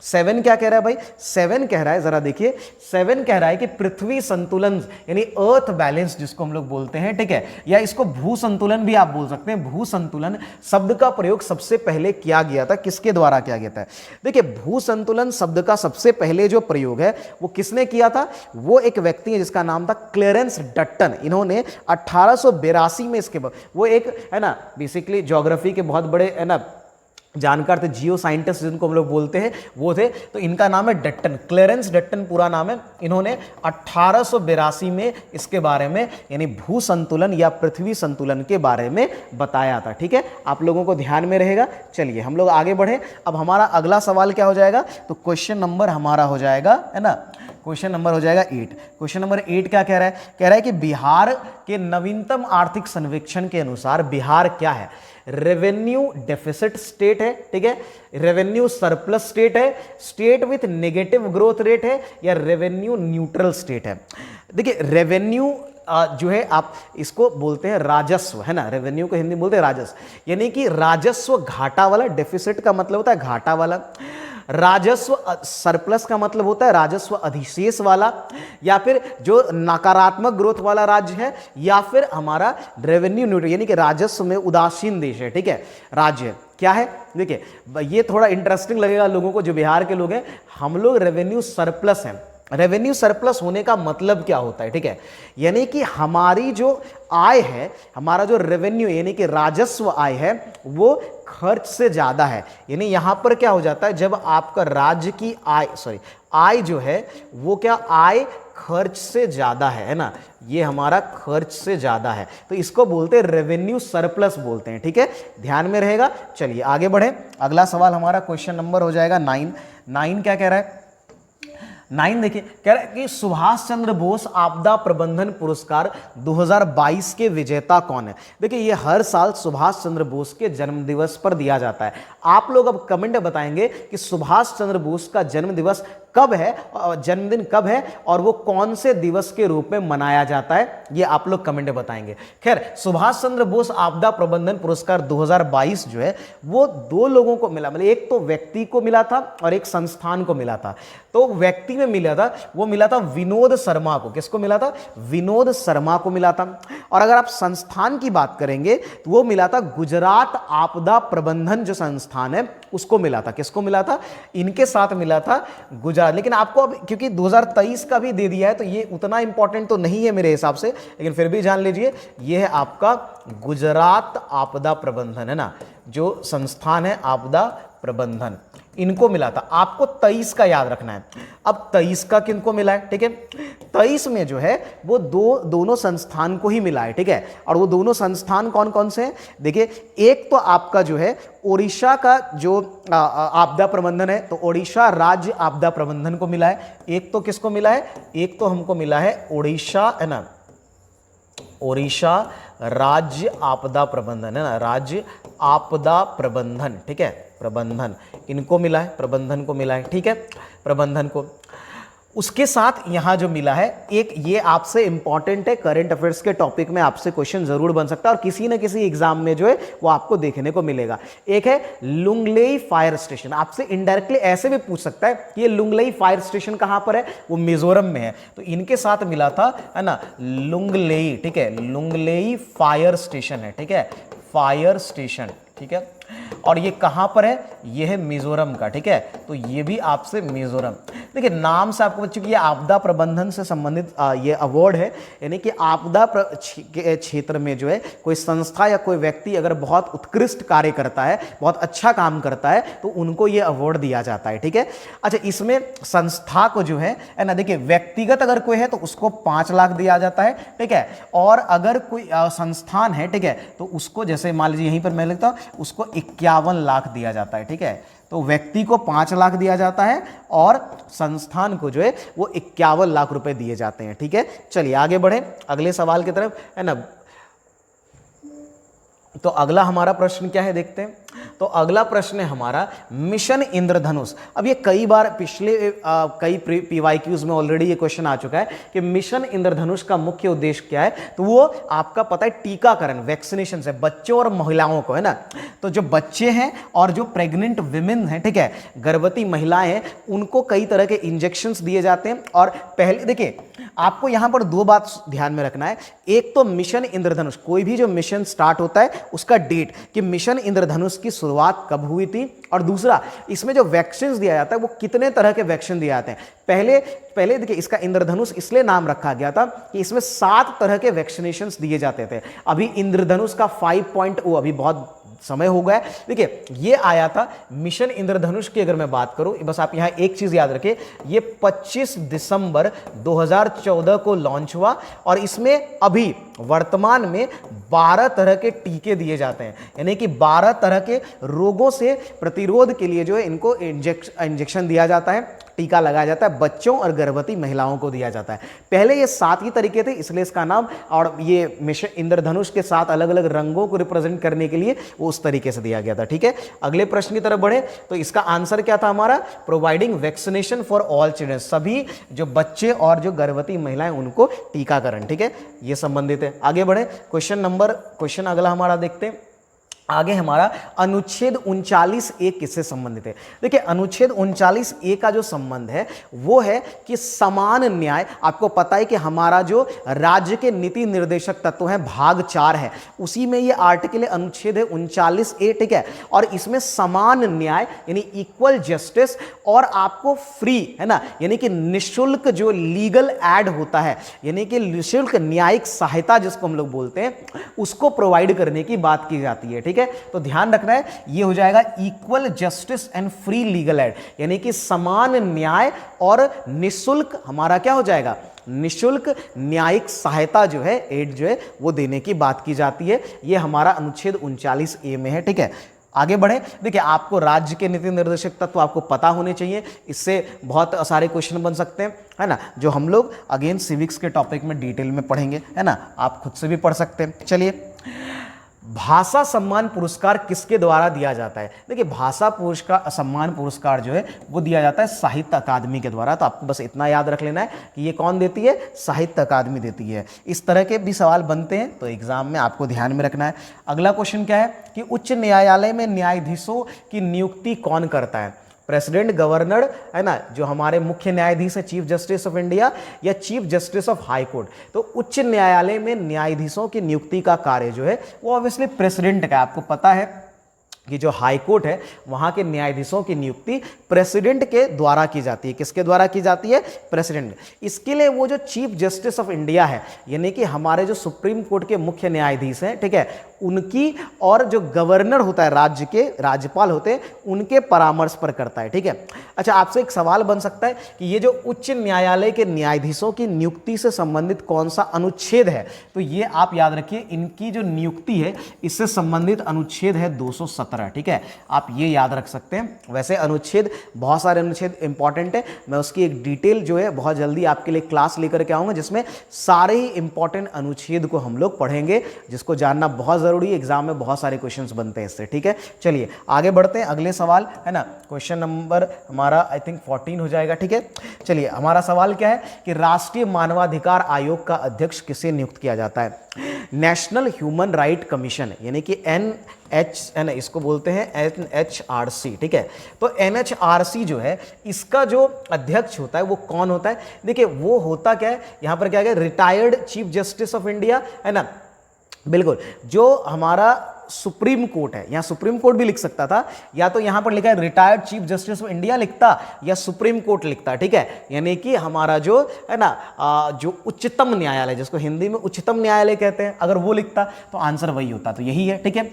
7 क्या कह रहा है भाई, 7 कह रहा है, जरा देखिए 7 कह रहा है कि पृथ्वी संतुलन यानी अर्थ बैलेंस जिसको हम लोग बोलते हैं, ठीक है, या इसको भू संतुलन भी आप बोल सकते हैं। भू संतुलन शब्द का प्रयोग सबसे पहले किया गया था, किसके द्वारा किया गया था, देखिए भू संतुलन शब्द का सबसे पहले जो प्रयोग है वो किसने किया था, वो एक व्यक्ति है जिसका नाम था क्लेरेंस डट्टन। इन्होंने 1882 में इसके, वो एक है ना बेसिकली ज्योग्राफी के बहुत बड़े है ना जानकार थे, जियो साइंटिस्ट जिनको हम लोग बोलते हैं वो थे। तो इनका नाम है डट्टन, क्लेरेंस डट्टन पूरा नाम है। इन्होंने 1882 में इसके बारे में यानी भू संतुलन या पृथ्वी संतुलन के बारे में बताया था, ठीक है, आप लोगों को ध्यान में रहेगा। चलिए हम लोग आगे बढ़े। अब हमारा अगला सवाल क्या हो जाएगा, तो क्वेश्चन नंबर हमारा हो जाएगा, है ना, क्वेश्चन नंबर हो जाएगा 8। क्वेश्चन नंबर 8 क्या कह रहा है कि बिहार के नवीनतम आर्थिक सर्वेक्षण के अनुसार बिहार क्या है, रेवेन्यू डेफिसिट स्टेट है, ठीक है, रेवेन्यू सरप्लस स्टेट है, state with negative growth rate है, या रेवेन्यू न्यूट्रल स्टेट है। देखिए रेवेन्यू जो है आप इसको बोलते हैं राजस्व, है ना, रेवेन्यू को हिंदी में बोलते हैं राजस्व, यानी कि राजस्व घाटा वाला, डेफिसिट का मतलब होता है घाटा वाला, राजस्व सरप्लस का मतलब होता है राजस्व अधिशेष वाला, या फिर जो नकारात्मक ग्रोथ वाला राज्य है, या फिर हमारा रेवेन्यू न्यूट्रल यानी कि राजस्व में उदासीन देश है, ठीक है, राज्य क्या है। देखिए ये थोड़ा इंटरेस्टिंग लगेगा लोगों को जो बिहार के लोग हैं, हम लोग रेवेन्यू सरप्लस हैं। रेवेन्यू सरप्लस होने का मतलब क्या होता है, ठीक है, यानी कि हमारी जो आय है, हमारा जो रेवेन्यू यानी कि राजस्व आय है वो खर्च से ज्यादा है। यानी यहां पर क्या हो जाता है, जब आपका राज्य की आय जो है वो क्या, आय खर्च से ज्यादा है ना, ये हमारा खर्च से ज्यादा है, तो इसको बोलते हैं रेवेन्यू सरप्लस बोलते हैं, ठीक है, ध्यान में रहेगा। चलिए आगे बढ़े, अगला सवाल हमारा क्वेश्चन नंबर हो जाएगा 9 क्या कह रहा है, 9 देखिए, कह रहा है कि सुभाष चंद्र बोस आपदा प्रबंधन पुरस्कार 2022 के विजेता कौन है। देखिए ये हर साल सुभाष चंद्र बोस के जन्म दिवस पर दिया जाता है। आप लोग अब कमेंट बताएंगे कि सुभाष चंद्र बोस का जन्म दिवस कब है, जन्मदिन कब है और वो कौन से दिवस के रूप में मनाया जाता है, ये आप लोग कमेंट में बताएंगे। खैर, सुभाष चंद्र बोस आपदा प्रबंधन पुरस्कार 2022 जो है वो 2 लोगों को मिला, मतलब एक तो व्यक्ति को मिला था और एक संस्थान को मिला था। तो व्यक्ति में मिला था, वो मिला था विनोद शर्मा को। किसको मिला था? विनोद शर्मा को मिला था। और अगर आप संस्थान की बात करेंगे तो वो मिला था गुजरात आपदा प्रबंधन जो संस्थान है उसको मिला था। किसको मिला था? इनके साथ मिला था गुजरात। लेकिन आपको अब क्योंकि 2023 का भी दे दिया है तो ये उतना इंपॉर्टेंट तो नहीं है मेरे हिसाब से, लेकिन फिर भी जान लीजिए ये है आपका गुजरात आपदा प्रबंधन, है ना, जो संस्थान है आपदा प्रबंधन, इनको मिला था। आपको 23 का याद रखना है। अब 23 का किनको मिला है? ठीक है, 23 में जो है वो दोनों संस्थान को ही मिला है। ठीक है, और वो दोनों संस्थान कौन कौन से हैं? देखिए, एक तो आपका जो है ओडिशा का जो आपदा प्रबंधन है, तो ओडिशा राज्य आपदा प्रबंधन को मिला है। एक तो किसको मिला है? एक तो हमको मिला है ओडिशा, है ना, ओडिशा राज्य आपदा प्रबंधन, है ना, राज्य आपदा प्रबंधन। ठीक है, प्रबंधन इनको मिला है, प्रबंधन को मिला है। ठीक है, प्रबंधन को। उसके साथ यहां जो मिला है एक, ये आपसे इंपॉर्टेंट है, करंट अफेयर्स के टॉपिक में आपसे क्वेश्चन जरूर बन सकता है और किसी न किसी एग्जाम में जो है वो आपको देखने को मिलेगा। एक है लुंगलेई फायर स्टेशन। आपसे इनडायरेक्टली ऐसे भी पूछ सकता है कि ये लुंगलेई फायर स्टेशन कहां पर है? वो मिजोरम में है। तो इनके साथ मिला था, है ना, लुंगलेई। ठीक है, लुंगलेई फायर स्टेशन है। ठीक है, फायर स्टेशन। ठीक है, और ये कहां पर है? ये है मिजोरम का। ठीक है, तो ये भी आपसे मिजोरम। देखिए नाम से आपको बच्चों, ये आपदा प्रबंधन से संबंधित ये अवार्ड है, यानी कि आपदा क्षेत्र में जो है कोई संस्था या कोई व्यक्ति अगर बहुत उत्कृष्ट कार्य करता है, बहुत अच्छा काम करता है, तो उनको ये अवार्ड दिया जाता है। ठीक है, अच्छा, इसमें संस्था को जो है ना, देखिए व्यक्तिगत अगर कोई है तो उसको 5 लाख दिया जाता है। ठीक है, और अगर कोई संस्थान है, ठीक है, तो उसको, जैसे मान लीजिए यहीं पर मैं लिखता हूं, उसको 51 लाख दिया जाता है। ठीक है, तो व्यक्ति को 5 लाख दिया जाता है और संस्थान को जो है वो 51 लाख रुपए दिए जाते हैं। ठीक है, चलिए आगे बढ़े अगले सवाल की तरफ, है ना। तो अगला हमारा प्रश्न क्या है देखते हैं। तो अगला प्रश्न है हमारा मिशन इंद्रधनुष। अब ये कई बार पिछले कई पीवाईक्यूज में ऑलरेडी ये क्वेश्चन आ चुका है कि मिशन इंद्रधनुष का मुख्य उद्देश्य क्या है। तो वो आपका पता है टीकाकरण, वैक्सीनेशन से बच्चों और महिलाओं को, है ना। तो जो बच्चे हैं और जो प्रेग्नेंट विमेन हैं, ठीक है, गर्भवती महिलाएं हैं, उनको कई तरह के इंजेक्शंस दिए जाते हैं। और पहले देखिए आपको यहां पर 2 बात ध्यान में रखना है। एक तो मिशन इंद्रधनुष, कोई भी जो मिशन स्टार्ट होता है उसका डेट, कि मिशन इंद्रधनुष की शुरुआत कब हुई थी, और दूसरा इसमें जो वैक्सीन दिया जाता है वो कितने तरह के वैक्सीन दिए जाते हैं। पहले देखिए इसका इंद्रधनुष इसलिए नाम रखा गया था कि इसमें 7 तरह के वैक्सीनेशंस दिए जाते थे। अभी इंद्रधनुष का 5.0 अभी बहुत समय हो गया। देखिए ये आया था मिशन इंद्रधनुष की, अगर मैं बात करूं, बस आप यहां एक चीज याद रखिए, ये 25 दिसंबर 2014 को लॉन्च हुआ और इसमें अभी वर्तमान में 12 तरह के टीके दिए जाते हैं, यानी कि 12 तरह के रोगों से प्रतिरोध के लिए जो है इनको इंजेक्शन दिया जाता है, टीका लगाया जाता है, बच्चों और गर्भवती महिलाओं को दिया जाता है। पहले ये 7 ही तरीके थे, इसलिए इसका नाम, और ये मिशन इंद्रधनुष के 7 अलग अलग रंगों को रिप्रेजेंट करने के लिए वो उस तरीके से दिया गया था। ठीक है, अगले प्रश्न की तरफ बढ़े तो इसका आंसर क्या था हमारा? Providing vaccination for all children, सभी जो बच्चे और जो गर्भवती महिलाएं उनको टीकाकरण। ठीक है, ये संबंधित है। आगे बढ़े, क्वेश्चन अगला हमारा देखते हैं। आगे हमारा अनुच्छेद 39A किससे संबंधित है? देखिए अनुच्छेद 39A का जो संबंध है वो है कि समान न्याय। आपको पता है कि हमारा जो राज्य के नीति निर्देशक तत्व हैं भाग 4 है, उसी में ये आर्टिकल है, अनुच्छेद है 39A। ठीक है, और इसमें समान न्याय यानी इक्वल जस्टिस, और आपको फ्री, है ना, यानी कि निःशुल्क जो लीगल एड होता है, यानी कि निःशुल्क न्यायिक सहायता जिसको हम लोग बोलते हैं, उसको प्रोवाइड करने की बात की जाती है। ठीक है, तो ध्यान रखना है, ये हो जाएगा equal justice and free legal aid, यानी कि समान न्याय और निःशुल्क, हमारा क्या हो जाएगा, निःशुल्क न्यायिक सहायता जो है, एड जो है वो देने की बात की जाती है। ये हमारा अनुच्छेद 39A में है। ठीक है, आगे बढ़े। देखिए आपको राज्य के नीति निर्देशक तत्व आपको पता होने चाहिए, इससे बहुत सारे क्वेश्चन बन सकते हैं, है ना, जो हम लोग अगेन सिविक्स के टॉपिक में डिटेल में पढ़ेंगे, है ना, आप खुद से भी पढ़ सकते हैं। चलिए, भाषा सम्मान पुरस्कार किसके द्वारा दिया जाता है? देखिए भाषा पुरस्कार सम्मान पुरस्कार जो है वो दिया जाता है साहित्य अकादमी के द्वारा। तो आपको बस इतना याद रख लेना है कि ये कौन देती है? साहित्य अकादमी देती है। इस तरह के भी सवाल बनते हैं तो एग्जाम में आपको ध्यान में रखना है। अगला क्वेश्चन क्या है कि उच्च न्यायालय में न्यायाधीशों की नियुक्ति कौन करता है? प्रेसिडेंट, गवर्नर, है ना, जो हमारे मुख्य न्यायाधीश है चीफ जस्टिस ऑफ इंडिया, या chief justice of high court. तो उच्च न्यायालय में न्यायाधीशों की नियुक्ति का कार्य जो है वो ऑब्वियसली प्रेसिडेंट का। आपको पता है कि जो हाई कोर्ट है वहाँ के न्यायाधीशों की नियुक्ति प्रेसिडेंट के द्वारा की जाती है। किसके द्वारा की जाती है? प्रेसिडेंट। इसके लिए वो जो चीफ जस्टिस ऑफ इंडिया है, यानी कि हमारे जो सुप्रीम कोर्ट के मुख्य न्यायाधीश हैं, ठीक है, उनकी और जो गवर्नर होता है राज्य के, राज्यपाल होते हैं, उनके परामर्श पर करता है। ठीक है। अच्छा, आपसे एक सवाल बन सकता है कि ये जो उच्च न्यायालय के न्यायाधीशों की नियुक्ति से संबंधित कौन सा अनुच्छेद है? तो ये आप याद रखिए, इनकी जो नियुक्ति है इससे संबंधित अनुच्छेद है 217। ठीक है, आप ये याद रख सकते हैं। वैसे अनुच्छेद, बहुत सारे अनुच्छेद इंपॉर्टेंट है, मैं उसकी एक डिटेल जो है बहुत जल्दी आपके लिए क्लास लेकर के आऊंगा, जिसमें सारे ही इंपॉर्टेंट अनुच्छेद को हम लोग पढ़ेंगे, जिसको जानना बहुत जरूरी है। एग्जाम में बहुत सारे क्वेश्चंस बनते हैं इससे। ठीक है, चलिए आगे बढ़ते हैं। अगले सवाल है ना, क्वेश्चन नंबर हमारा आई थिंक 14 हो जाएगा। ठीक है, चलिए हमारा सवाल क्या है कि राष्ट्रीय मानवाधिकार आयोग का अध्यक्ष किसे नियुक्त किया जाता है? नेशनल ह्यूमन राइट कमीशन, यानी कि NH, इसको बोलते हैं NHRC। ठीक है, तो NHRC जो है, इसका जो अध्यक्ष होता है वो कौन होता है? देखिए वो होता क्या है, यहां पर क्या है, retired chief justice of India, है ना, बिल्कुल, जो हमारा सुप्रीम कोर्ट है, यहां सुप्रीम कोर्ट भी लिख सकता था, या तो यहां पर लिखा है retired chief justice of India लिखता, या सुप्रीम कोर्ट लिखता। ठीक है, यानी कि हमारा जो है ना जो उच्चतम न्यायालय, जिसको हिंदी में उच्चतम न्यायालय कहते हैं, अगर वो लिखता तो आंसर वही होता। तो यही है। ठीक है,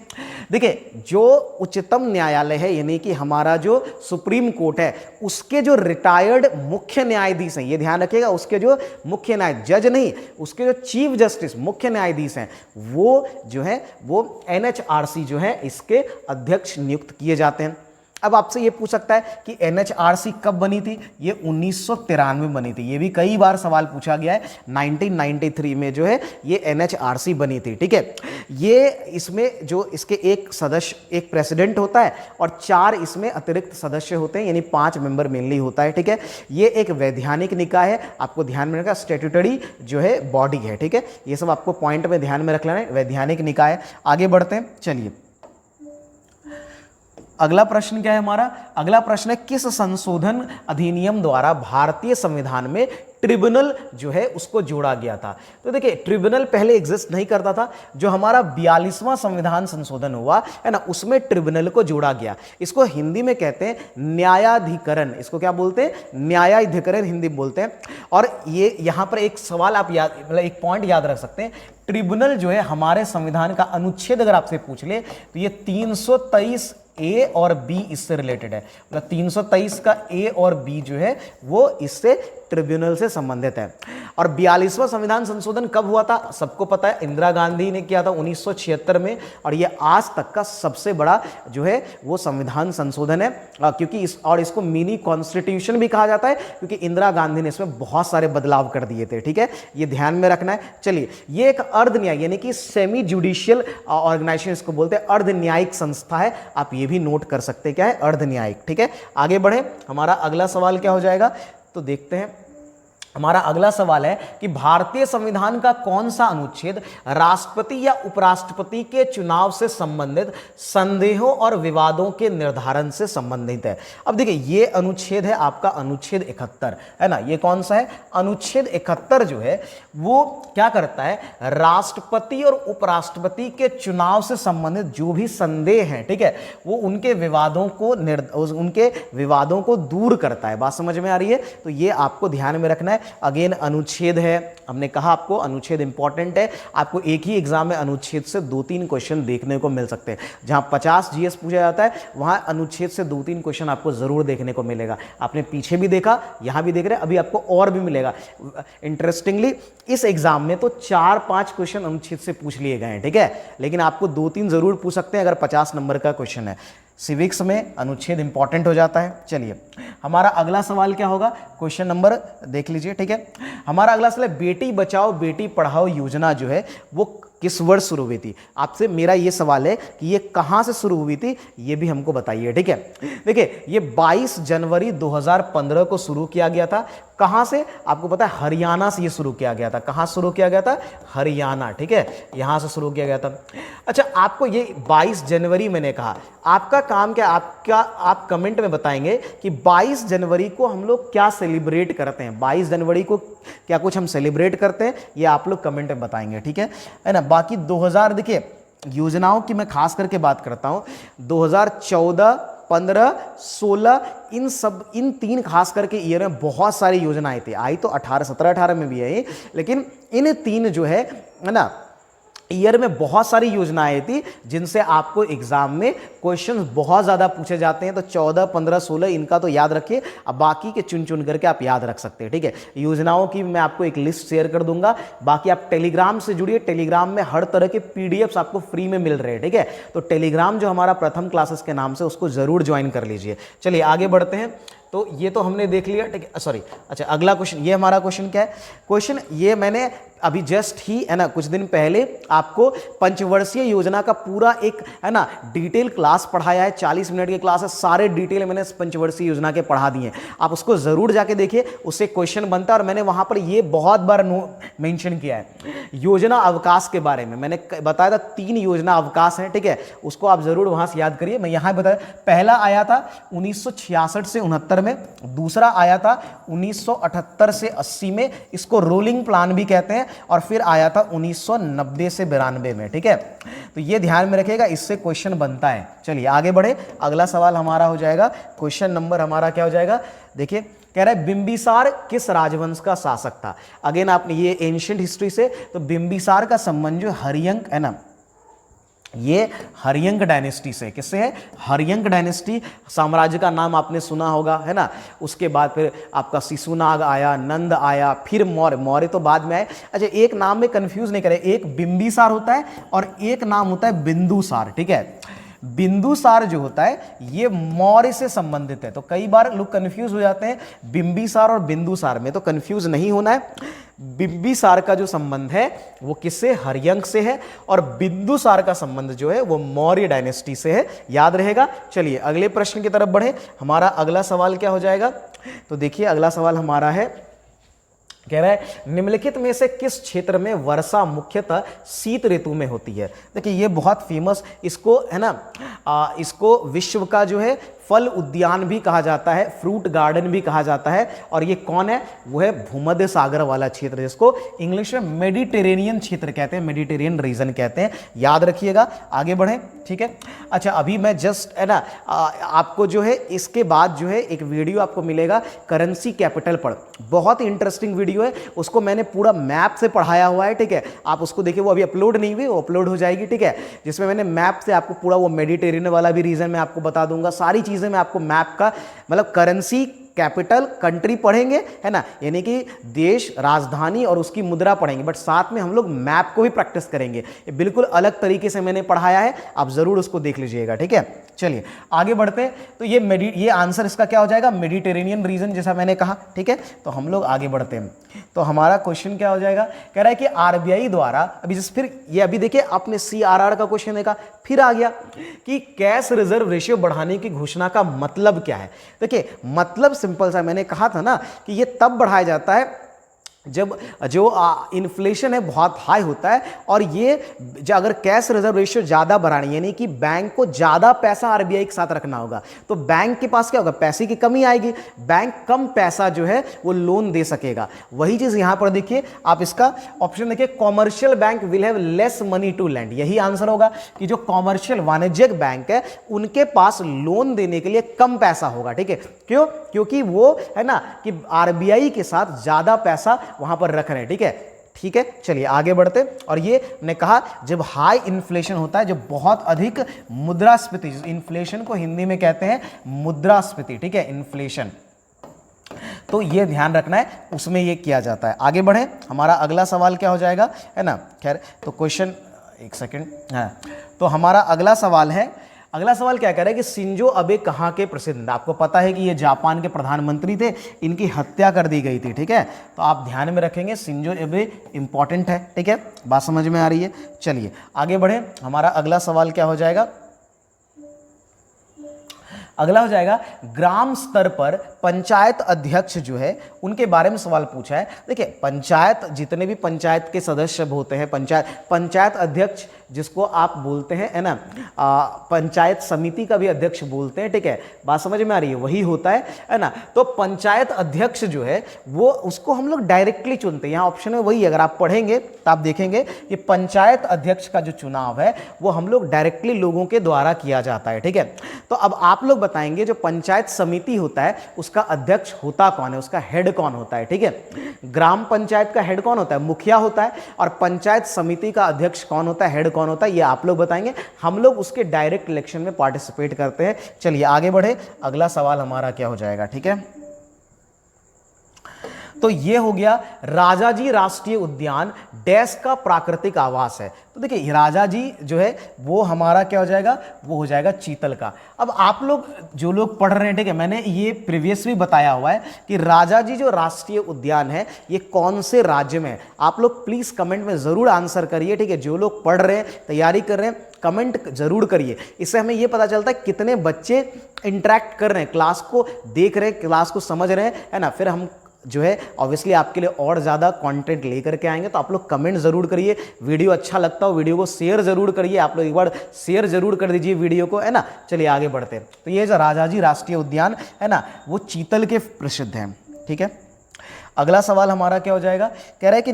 देखिए जो उच्चतम न्यायालय है, यानी कि हमारा जो सुप्रीम कोर्ट है, उसके जो रिटायर्ड मुख्य न्यायाधीश हैं, ये ध्यान रखिएगा, उसके जो मुख्य न्यायाधीश, जज नहीं, उसके जो चीफ जस्टिस मुख्य न्यायाधीश हैं, वो जो है वो NHRC जो है इसके अध्यक्ष नियुक्त किए जाते हैं। अब आपसे ये पूछ सकता है कि NHRC कब बनी थी? ये 1993 में बनी थी। ये भी कई बार सवाल पूछा गया है। 1993 में जो है ये NHRC बनी थी। ठीक है, ये इसमें जो इसके एक सदस्य, एक प्रेसिडेंट होता है और 4 इसमें अतिरिक्त सदस्य होते हैं, यानी 5 मेंबर मेनली होता है। ठीक है, ये एक वैधानिक निकाय है, आपको ध्यान में रखना, स्टैट्यूटरी जो है बॉडी है। ठीक है, ये सब आपको पॉइंट में ध्यान में रख लेना है, वैधानिक निकाय। आगे बढ़ते हैं, चलिए अगला प्रश्न क्या है हमारा? अगला प्रश्न है किस संशोधन अधिनियम द्वारा भारतीय संविधान में ट्रिब्यूनल जो है उसको जोड़ा गया था? तो देखिए ट्रिब्यूनल पहले एग्जिस्ट नहीं करता था। जो हमारा 42वां संविधान संशोधन हुआ है ना, उसमें ट्रिब्यूनल को जोड़ा गया। इसको हिंदी में कहते हैं न्यायाधिकरण। इसको क्या बोलते हैं? न्यायाधिकरण हिंदी बोलते हैं। और ये यहां पर एक सवाल आप याद, मतलब एक पॉइंट याद रख सकते हैं, ट्रिब्यूनल जो है हमारे संविधान का अनुच्छेद अगर आपसे पूछ ले तो ये 323 A और B इससे रिलेटेड है। मतलब 323 का A और B जो है वो इससे ट्रिब्यूनल से संबंधित है। और 42वां संविधान संशोधन कब हुआ था? सबको पता है, इंदिरा गांधी ने किया था 1976 में। और ये आज तक का सबसे बड़ा जो है वो संविधान संशोधन है, क्योंकि इसको मिनी कॉन्स्टिट्यूशन भी कहा जाता है, क्योंकि इंदिरा गांधी ने इसमें बहुत सारे बदलाव कर दिए थे। ठीक है, ये ध्यान में रखना है। चलिए, ये एक अर्ध न्याय यानी कि सेमी जुडिशियल ऑर्गेनाइजेशन इसको बोलते हैं, अर्ध न्यायिक संस्था है। आप ये भी नोट कर सकते हैं, क्या है? अर्ध न्यायिक। ठीक है, आगे बढ़े। हमारा अगला सवाल क्या हो जाएगा तो देखते हैं। हमारा अगला सवाल है कि भारतीय संविधान का कौन सा अनुच्छेद राष्ट्रपति या उपराष्ट्रपति के चुनाव से संबंधित संदेहों और विवादों के निर्धारण से संबंधित है? अब देखिए ये अनुच्छेद है आपका अनुच्छेद 71, है ना। ये कौन सा है? अनुच्छेद 71 जो है वो क्या करता है? राष्ट्रपति और उपराष्ट्रपति के चुनाव से संबंधित जो भी संदेह हैं, ठीक है, वो उनके विवादों को दूर करता है। बात समझ में आ रही है? तो ये आपको ध्यान में रखना है। अगेन अनुच्छेद है, हमने कहा आपको अनुच्छेद इंपॉर्टेंट है, आपको एक ही एग्जाम में अनुच्छेद से 2-3 क्वेश्चन देखने को मिल सकते हैं। जहां 50 जीएस पूछा जाता है वहां अनुच्छेद से 2-3 क्वेश्चन आपको जरूर देखने को मिलेगा। आपने पीछे भी देखा, यहां भी देख रहे हैं, अभी आपको और भी मिलेगा। इंटरेस्टिंगली इस एग्जाम में तो 4-5 क्वेश्चन अनुच्छेद से पूछ लिए गए हैं, ठीक है, लेकिन आपको 2-3 जरूर पूछ सकते हैं अगर 50 नंबर का क्वेश्चन है। सिविक्स में अनुच्छेद इंपॉर्टेंट हो जाता है। चलिए हमारा अगला सवाल क्या होगा, क्वेश्चन नंबर देख लीजिए, ठीक है। हमारा अगला सवाल है बेटी बचाओ बेटी पढ़ाओ योजना जो है वो किस वर्ष शुरू हुई थी। आपसे मेरा ये सवाल है कि ये कहां से शुरू हुई थी, ये भी हमको बताइए, ठीक है। देखिए ये 22 जनवरी 2015 को शुरू किया गया था। कहां से, आपको पता है हरियाणा से ये शुरू किया गया था। कहां शुरू किया गया था, हरियाणा, ठीक है, यहां से शुरू किया गया था। अच्छा आपको ये 22 जनवरी मैंने कहा, आपका काम क्या, आप कमेंट में बताएंगे कि 22 जनवरी को हम लोग क्या सेलिब्रेट करते हैं। 22 जनवरी को क्या कुछ हम सेलिब्रेट करते हैं, ये आप लोग कमेंट में बताएंगे, ठीक है ना। बाकी 2000 देखिए योजनाओं की मैं खास करके बात करता हूं, 2014, 15, 16 इन 3 खास करके ईयर में बहुत सारी योजनाएं थी। आई तो 17-18 में भी आई, लेकिन इन 3 जो है ना ईयर में बहुत सारी योजनाएं थी जिनसे आपको एग्जाम में क्वेश्चंस बहुत ज्यादा पूछे जाते हैं। तो 14, 15, 16 इनका तो याद रखिए, अब बाकी के चुन चुन करके आप याद रख सकते हैं, ठीक है। योजनाओं की मैं आपको एक लिस्ट शेयर कर दूंगा। बाकी आप टेलीग्राम से जुड़िए, टेलीग्राम में हर तरह के पीडीएफ्स आपको फ्री में मिल रहे हैं, ठीक है। तो टेलीग्राम जो हमारा प्रथम क्लासेस के नाम से, उसको जरूर ज्वाइन कर लीजिए। चलिए आगे बढ़ते हैं। तो ये तो हमने देख लिया, ठीक है, सॉरी, अच्छा अगला क्वेश्चन, ये हमारा क्वेश्चन क्या है, क्वेश्चन ये मैंने अभी जस्ट ही है ना कुछ दिन पहले आपको पंचवर्षीय योजना का पूरा एक है ना डिटेल क्लास पढ़ाया है। 40 मिनट की क्लास है, सारे डिटेल मैंने पंचवर्षीय योजना के पढ़ा दिए हैं। आप उसको जरूर जाके देखिए, उससे क्वेश्चन बनता है। और मैंने वहां पर ये बहुत बार मेंशन किया है योजना अवकाश के बारे में। मैंने बताया था 3 योजना अवकाश हैं, ठीक है, उसको आप जरूर वहां से याद करिए। मैं यहां बताया, पहला आया था 1966 से 69 में, दूसरा आया था 1978 से 80 में, इसको रोलिंग प्लान भी कहते हैं, और फिर आया था 1990 से 92 में, ठीक है। तो ये ध्यान में रखिएगा, इससे क्वेश्चन बनता है। चलिए आगे बढ़े, अगला सवाल हमारा हो जाएगा, क्वेश्चन नंबर हमारा क्या हो जाएगा, देखिए कह रहा है बिंबिसार किस राजवंश का शासक था। अगेन आपने ये एंशिएंट हिस्ट्री से, तो बिंबिसार का संबंध जो हरियंक है ना, ये हरियंक डायनेस्टी से, किससे है, हरियंक डायनेस्टी साम्राज्य का नाम आपने सुना होगा, है ना। उसके बाद फिर आपका शिशुनाग आया, नंद आया, फिर मौर्य, मौर्य तो बाद में आए। अच्छा एक नाम में कंफ्यूज नहीं करें, एक बिंबिसार होता है और एक नाम होता है बिंदुसार, ठीक है। बिंदुसार जो होता है ये मौर्य से संबंधित है। तो कई बार लोग कंफ्यूज हो जाते हैं बिंबिसार और बिंदुसार में, तो कंफ्यूज नहीं होना है। बिंबिसार का जो संबंध है वो किससे, हरियंक से है, और बिंदुसार का संबंध जो है वो मौर्य डायनेस्टी से है, याद रहेगा। चलिए अगले प्रश्न की तरफ बढ़े, हमारा अगला सवाल क्या हो जाएगा, तो देखिए अगला सवाल हमारा है, कह रहा है निम्नलिखित में से किस क्षेत्र में वर्षा मुख्यतः शीत ऋतु में होती है। देखिए ये बहुत फेमस, इसको है ना इसको विश्व का जो है फल उद्यान भी कहा जाता है, फ्रूट गार्डन भी कहा जाता है। और ये कौन है, वो है भूमध्य सागर वाला क्षेत्र, जिसको इंग्लिश में मेडिटेरेनियन क्षेत्र कहते हैं, मेडिटेरियन रीजन कहते हैं, याद रखिएगा। आगे बढ़े, ठीक है। अच्छा अभी मैं जस्ट है ना आपको जो है इसके बाद जो है एक वीडियो आपको मिलेगा करेंसी कैपिटल पर, बहुत ही इंटरेस्टिंग वीडियो है, उसको मैंने पूरा मैप से पढ़ाया हुआ है, ठीक है। आप उसको देखिए, वो अभी अपलोड नहीं हुई, वो अपलोड हो जाएगी, ठीक है, जिसमें मैंने मैप से आपको पूरा वो मेडिटेरियन वाला भी रीजन मैं आपको बता दूंगा, सारी चीजें मैं आपको मैप का मतलब करेंसी कैपिटल कंट्री पढ़ेंगे, है ना, यानी कि देश राजधानी और उसकी मुद्रा पढ़ेंगे, बट साथ में हम लोग मैप को भी प्रैक्टिस करेंगे। ये बिल्कुल अलग तरीके से मैंने पढ़ाया है, आप जरूर उसको देख लीजिएगा, ठीक है। चलिए आगे बढ़ते हैं। तो ये आंसर इसका क्या हो जाएगा, मेडिटेरेनियन रीजन, जैसा मैंने कहा, ठीक है। तो हम लोग आगे बढ़ते हैं। तो हमारा क्वेश्चन क्या हो जाएगा, कह रहा है कि आरबीआई द्वारा, अभी फिर ये अभी देखिए आपने सीआरआर का क्वेश्चन देखा, फिर आ गया कि कैश रिजर्व रेशियो बढ़ाने की घोषणा का मतलब क्या है। देखिए मतलब सिंपल सा, मैंने कहा था ना कि ये तब बढ़ाया जाता है जब जो इन्फ्लेशन है बहुत हाई होता है और ये अगर कैश रिजर्व रेशियो ज़्यादा बढ़ानी, यानी कि बैंक को ज़्यादा पैसा आरबीआई के साथ रखना होगा, तो बैंक के पास क्या होगा, पैसे की कमी आएगी, बैंक कम पैसा जो है वो लोन दे सकेगा। वही चीज़ यहाँ पर देखिए, आप इसका ऑप्शन देखिए, commercial bank will have less money to lend. यही आंसर होगा कि जो कॉमर्शियल वाणिज्यिक बैंक है उनके पास लोन देने के लिए कम पैसा होगा। ठीक है, क्यों? क्योंकि वो है ना कि आरबीआई के साथ ज़्यादा पैसा वहां पर रख रहे हैं। ठीक है, ठीक है, चलिए आगे बढ़ते। और ये ने कहा जब हाई इन्फ्लेशन होता है, जब बहुत अधिक मुद्रास्फीति, इन्फ्लेशन को हिंदी में कहते हैं मुद्रास्फीति, ठीक है, इन्फ्लेशन, तो ये ध्यान रखना है, उसमें ये किया जाता है। आगे बढ़े, हमारा अगला सवाल क्या हो जाएगा, है ना, खैर तो क्वेश्चन, एक सेकेंड, हाँ, तो हमारा अगला सवाल है, अगला सवाल क्या कह रहा है कि शिंजो अबे कहाँ के प्रसिद्ध, आपको पता है कि ये जापान के प्रधानमंत्री थे, इनकी हत्या कर दी गई थी। ठीक है, तो आप ध्यान में रखेंगे शिंजो अबे इंपॉर्टेंट है। ठीक है, बात समझ में आ रही है। चलिए आगे बढ़े, हमारा अगला सवाल क्या हो जाएगा, अगला हो जाएगा ग्राम स्तर पर पंचायत अध्यक्ष जो है उनके बारे में सवाल पूछा है। देखिए, पंचायत, जितने भी पंचायत के सदस्य होते हैं, पंचायत अध्यक्ष जिसको आप बोलते हैं, है ना, पंचायत समिति का भी अध्यक्ष बोलते हैं। ठीक है, बात समझ में आ रही है, वही होता है ना। तो पंचायत अध्यक्ष जो है वो, उसको हम लोग डायरेक्टली चुनते हैं। यहाँ ऑप्शन में वही, अगर आप पढ़ेंगे तो आप देखेंगे कि पंचायत अध्यक्ष का जो चुनाव है वो हम लोग डायरेक्टली लोगों के द्वारा किया जाता है। ठीक है, तो अब आप लोग बताएंगे जो पंचायत समिति होता है उसका अध्यक्ष होता कौन है, उसका हेड कौन होता है। ठीक है, ग्राम पंचायत का हेड कौन होता है, मुखिया होता है, और पंचायत समिति का अध्यक्ष कौन होता है, हेड कौन होता है, ये आप लोग बताएंगे। हम लोग उसके डायरेक्ट इलेक्शन में पार्टिसिपेट करते हैं। चलिए आगे बढ़े, अगला सवाल हमारा क्या हो जाएगा। ठीक है, तो ये हो गया राजाजी राष्ट्रीय उद्यान डैश का प्राकृतिक आवास है। तो देखिए, राजाजी जो है वो हमारा क्या हो जाएगा, वो हो जाएगा चीतल का। अब आप लोग जो लोग पढ़ रहे हैं, ठीक है, मैंने ये प्रीवियस भी बताया हुआ है कि राजाजी जो राष्ट्रीय उद्यान है ये कौन से राज्य में है। आप लोग प्लीज कमेंट में जरूर आंसर करिए। ठीक है, जो लोग पढ़ रहे हैं, तैयारी कर रहे हैं, कमेंट जरूर करिए। इससे हमें ये पता चलता है कितने बच्चे इंटरेक्ट कर रहे हैं, क्लास को देख रहे हैं, क्लास को समझ रहे हैं, है ना। फिर हम जो है ऑब्वियसली आपके लिए और ज़्यादा कंटेंट लेकर के आएंगे। तो आप लोग कमेंट ज़रूर करिए, वीडियो अच्छा लगता हो वीडियो को शेयर ज़रूर करिए, आप लोग एक बार शेयर ज़रूर कर दीजिए वीडियो को, है ना। चलिए आगे बढ़ते हैं। तो ये जो राजाजी राष्ट्रीय उद्यान है ना, वो चीतल के प्रसिद्ध हैं। ठीक है, अगला सवाल हमारा क्या हो जाएगा, कह रहा है कि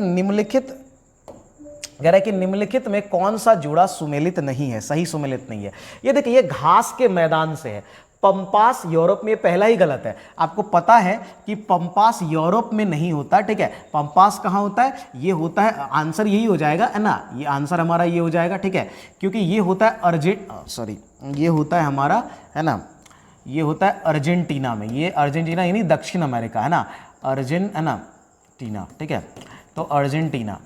निम्नलिखित में कौन सा जोड़ा सुमेलित नहीं है, सही सुमेलित नहीं है। ये देखिए, ये घास के मैदान से है। पंपास यूरोप में, पहला ही गलत है। आपको पता है कि पंपास यूरोप में नहीं होता। ठीक है, पंपास कहाँ होता है, ये होता है, आंसर यही हो जाएगा, है ना, ये आंसर हमारा ये हो जाएगा। ठीक है, क्योंकि ये होता है ये होता है हमारा, है ना, ये होता है अर्जेंटीना में, ये अर्जेंटीना यानी दक्षिण अमेरिका, है ना, टीना। ठीक है, तो अर्जेंटीना,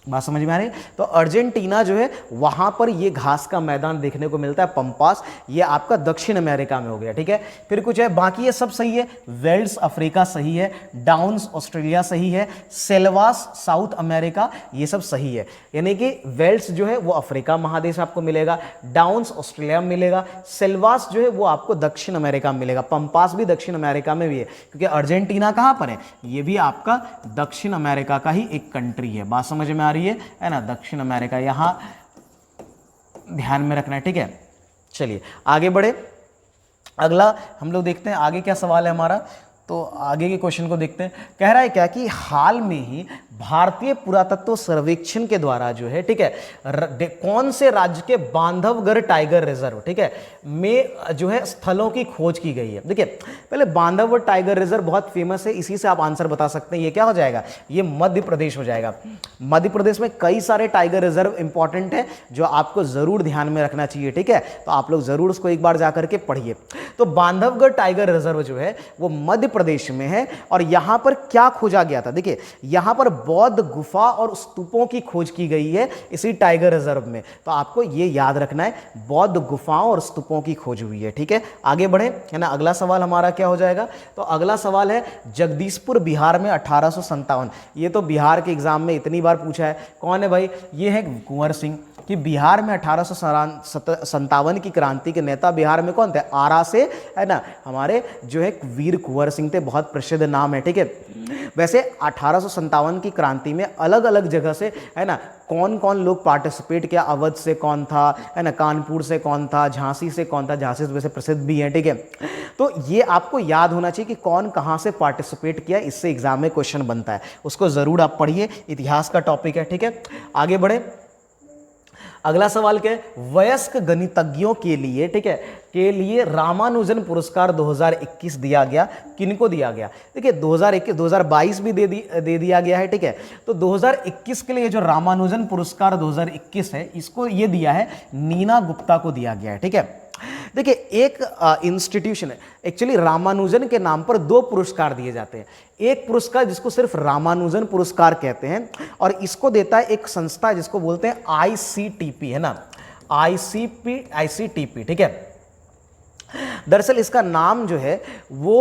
बात समझ में आ रही है। तो अर्जेंटीना जो है वहां पर ये घास का मैदान देखने को मिलता है, पंपास, ये आपका दक्षिण अमेरिका में हो गया। ठीक है, फिर कुछ है, बाकी ये सब सही है। वेल्स अफ्रीका सही है, डाउन्स ऑस्ट्रेलिया सही है, सेल्वास साउथ अमेरिका, ये सब सही है। यानी कि वेल्स जो है वो अफ्रीका महादेश आपको मिलेगा, डाउन्स ऑस्ट्रेलिया में मिलेगा, सेल्वास जो है वो आपको दक्षिण अमेरिका में मिलेगा, पंपास भी दक्षिण अमेरिका में भी है, क्योंकि अर्जेंटीना कहां पर है, ये भी आपका दक्षिण अमेरिका का ही एक कंट्री है। बात समझ में रही है ना, दक्षिण अमेरिका, यहां ध्यान में रखना है। ठीक है, चलिए आगे बढ़े, अगला हम लोग देखते हैं आगे क्या सवाल है हमारा। तो आगे के क्वेश्चन को देखते हैं। कह रहा है क्या कि हाल में ही भारतीय पुरातत्व सर्वेक्षण के द्वारा जो है, ठीक है, कौन से राज्य के बांधवगढ़ टाइगर रिजर्व, ठीक है, में जो है स्थलों की खोज की गई है। देखिए, पहले बांधवगढ़ टाइगर रिजर्व बहुत फेमस है, इसी से आप आंसर बता सकते हैं। ये क्या हो जाएगा, ये मध्य प्रदेश हो जाएगा। मध्य प्रदेश में कई सारे टाइगर रिजर्व इंपॉर्टेंट है जो आपको जरूर ध्यान में रखना चाहिए। ठीक है, तो आप लोग जरूर उसको एक बार जाकर के पढ़िए। तो बांधवगढ़ टाइगर रिजर्व जो है वो मध्य प्रदेश में है, और यहां पर क्या खोजा गया था, देखिए यहां पर बौद्ध गुफा और स्तूपों की खोज की गई है इसी टाइगर रिजर्व में। तो आपको ये याद रखना है, बौद्ध गुफाओं और स्तूपों की खोज हुई है। ठीक है, आगे बढ़े, है ना। अगला सवाल हमारा क्या हो जाएगा, तो अगला सवाल है जगदीशपुर बिहार में 1857। ये तो बिहार के एग्जाम में इतनी बार पूछा है। कौन है भाई, ये है कुंवर सिंह। कि बिहार में 1857 की क्रांति के नेता बिहार में कौन थे, आरा से, है ना, हमारे जो है वीर कुंवर सिंह सिंह थे, बहुत प्रसिद्ध नाम है, ठीक है। वैसे 1857 की क्रांति में अलग अलग जगह से, है ना, कौन कौन लोग पार्टिसिपेट किया, अवध से कौन था, है ना, कानपुर से कौन था, झांसी से कौन था, झांसी से वैसे प्रसिद्ध भी है, ठीक है। तो ये आपको याद होना चाहिए कि कौन कहाँ से पार्टिसिपेट किया, इससे एग्जाम में क्वेश्चन बनता है, उसको जरूर आप पढ़िए, इतिहास का टॉपिक है, ठीक है। आगे बढ़े, अगला सवाल क्या है, वयस्क गणितज्ञों के लिए, ठीक है, के लिए रामानुजन पुरस्कार 2021 दिया गया, किनको दिया गया? देखिए 2021 2022 भी दे दिया गया है, ठीक है। तो 2021 के लिए जो रामानुजन पुरस्कार 2021 है, इसको ये दिया है नीना गुप्ता को दिया गया है, ठीक है। देखिए एक इंस्टीट्यूशन है, एक्चुअली रामानुजन के नाम पर 2 पुरस्कार दिए जाते हैं। एक पुरस्कार जिसको सिर्फ रामानुजन पुरस्कार कहते हैं, और इसको देता है एक संस्था जिसको बोलते हैं ICTP, है ना, ICTP, ठीक है। दरअसल इसका नाम जो है वो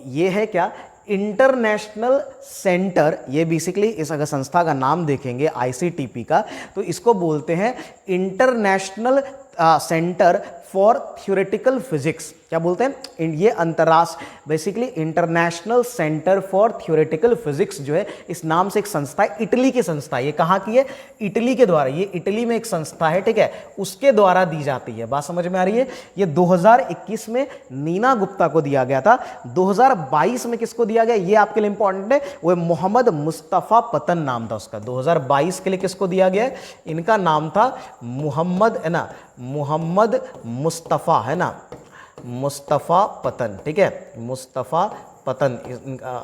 ये है क्या, इंटरनेशनल सेंटर, ये बेसिकली इस अगर संस्था का नाम देखेंगे ICTP का, तो इसको बोलते हैं international centre for theoretical physics. क्या बोलते हैं? ये अंतर्राष्ट्रीय, basically international centre for theoretical physics जो है, इस नाम से एक संस्था है, इटली की संस्था है। ये कहाँ की है? इटली के द्वारा, ये इटली में एक संस्था है, ठीक है, उसके द्वारा दी जाती है। बात समझ में आ रही है? ये 2021 में नीना गुप्ता को दिया गया था। 2022 में किसको दिया गया, ये आपके लिए इंपॉर्टेंट है, वो मोहम्मद मुस्तफ़ा पतन नाम था उसका। 2022 के लिए किसको दिया गया है? इनका नाम था मोहम्मद, है ना, मोहम्मद मुस्तफ़ा, है ना, मुस्तफ़ा पतन, ठीक है, मुस्तफ़ा पतन, इनका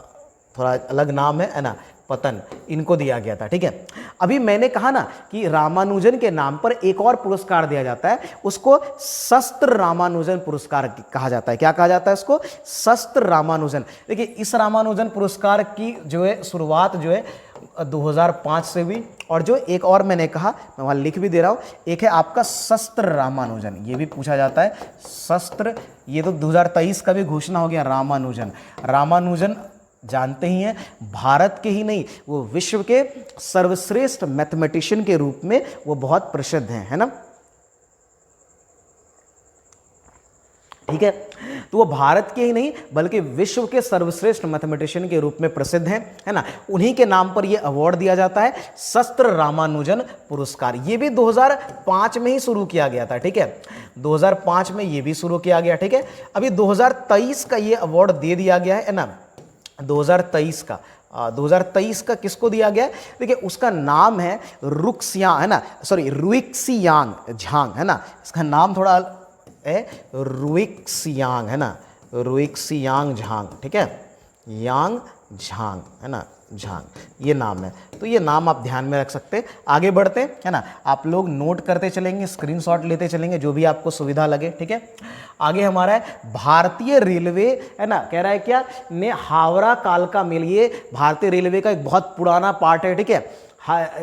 थोड़ा अलग नाम है ना, पतन, इनको दिया गया था, ठीक है। अभी मैंने कहा ना कि रामानुजन के नाम पर एक और पुरस्कार दिया जाता है, उसको शस्त्र रामानुजन पुरस्कार कहा जाता है। क्या कहा जाता है उसको? शस्त्र रामानुजन। देखिए इस रामानुजन पुरस्कार की जो है शुरुआत जो है 2005 से हुई, और जो एक और मैंने कहा, मैं वहाँ लिख भी दे रहा हूँ, एक है आपका शस्त्र रामानुजन, ये भी पूछा जाता है, शस्त्र, ये तो 2023 का भी घोषणा हो गया। रामानुजन, रामानुजन जानते ही हैं, भारत के ही नहीं, वो विश्व के सर्वश्रेष्ठ मैथमेटिशियन के रूप में वो बहुत प्रसिद्ध हैं, है ना, ठीक है। तो वो भारत के ही नहीं बल्कि विश्व के सर्वश्रेष्ठ मैथमेटिशियन के रूप में प्रसिद्ध हैं, है ना। उन्हीं के नाम पर ये अवार्ड दिया जाता है, शस्त्र रामानुजन पुरस्कार। ये भी 2005 में ही शुरू किया गया था, ठीक है, 2005 में ये भी शुरू किया गया, ठीक है। अभी 2023 का ये अवार्ड दे दिया गया है ना, 2023 का किसको दिया गया है? देखिए उसका नाम है रुक्सियांग, है ना, सॉरी रुइक्सियांग झांग, है ना, इसका नाम थोड़ा है रुइक्सियांग, है ना, रुइक्सियांग झांग, ठीक है, यांग झांग, है ना, झांग, ये नाम है। तो ये नाम आप ध्यान में रख सकते हैं। आगे बढ़ते हैं, है ना, आप लोग नोट करते चलेंगे, स्क्रीनशॉट लेते चलेंगे, जो भी आपको सुविधा लगे, ठीक है। आगे हमारा है भारतीय रेलवे, है ना, कह रहा है क्या ने हावड़ा कालका मेल, ये भारतीय रेलवे का एक बहुत पुराना पार्ट है, ठीक है।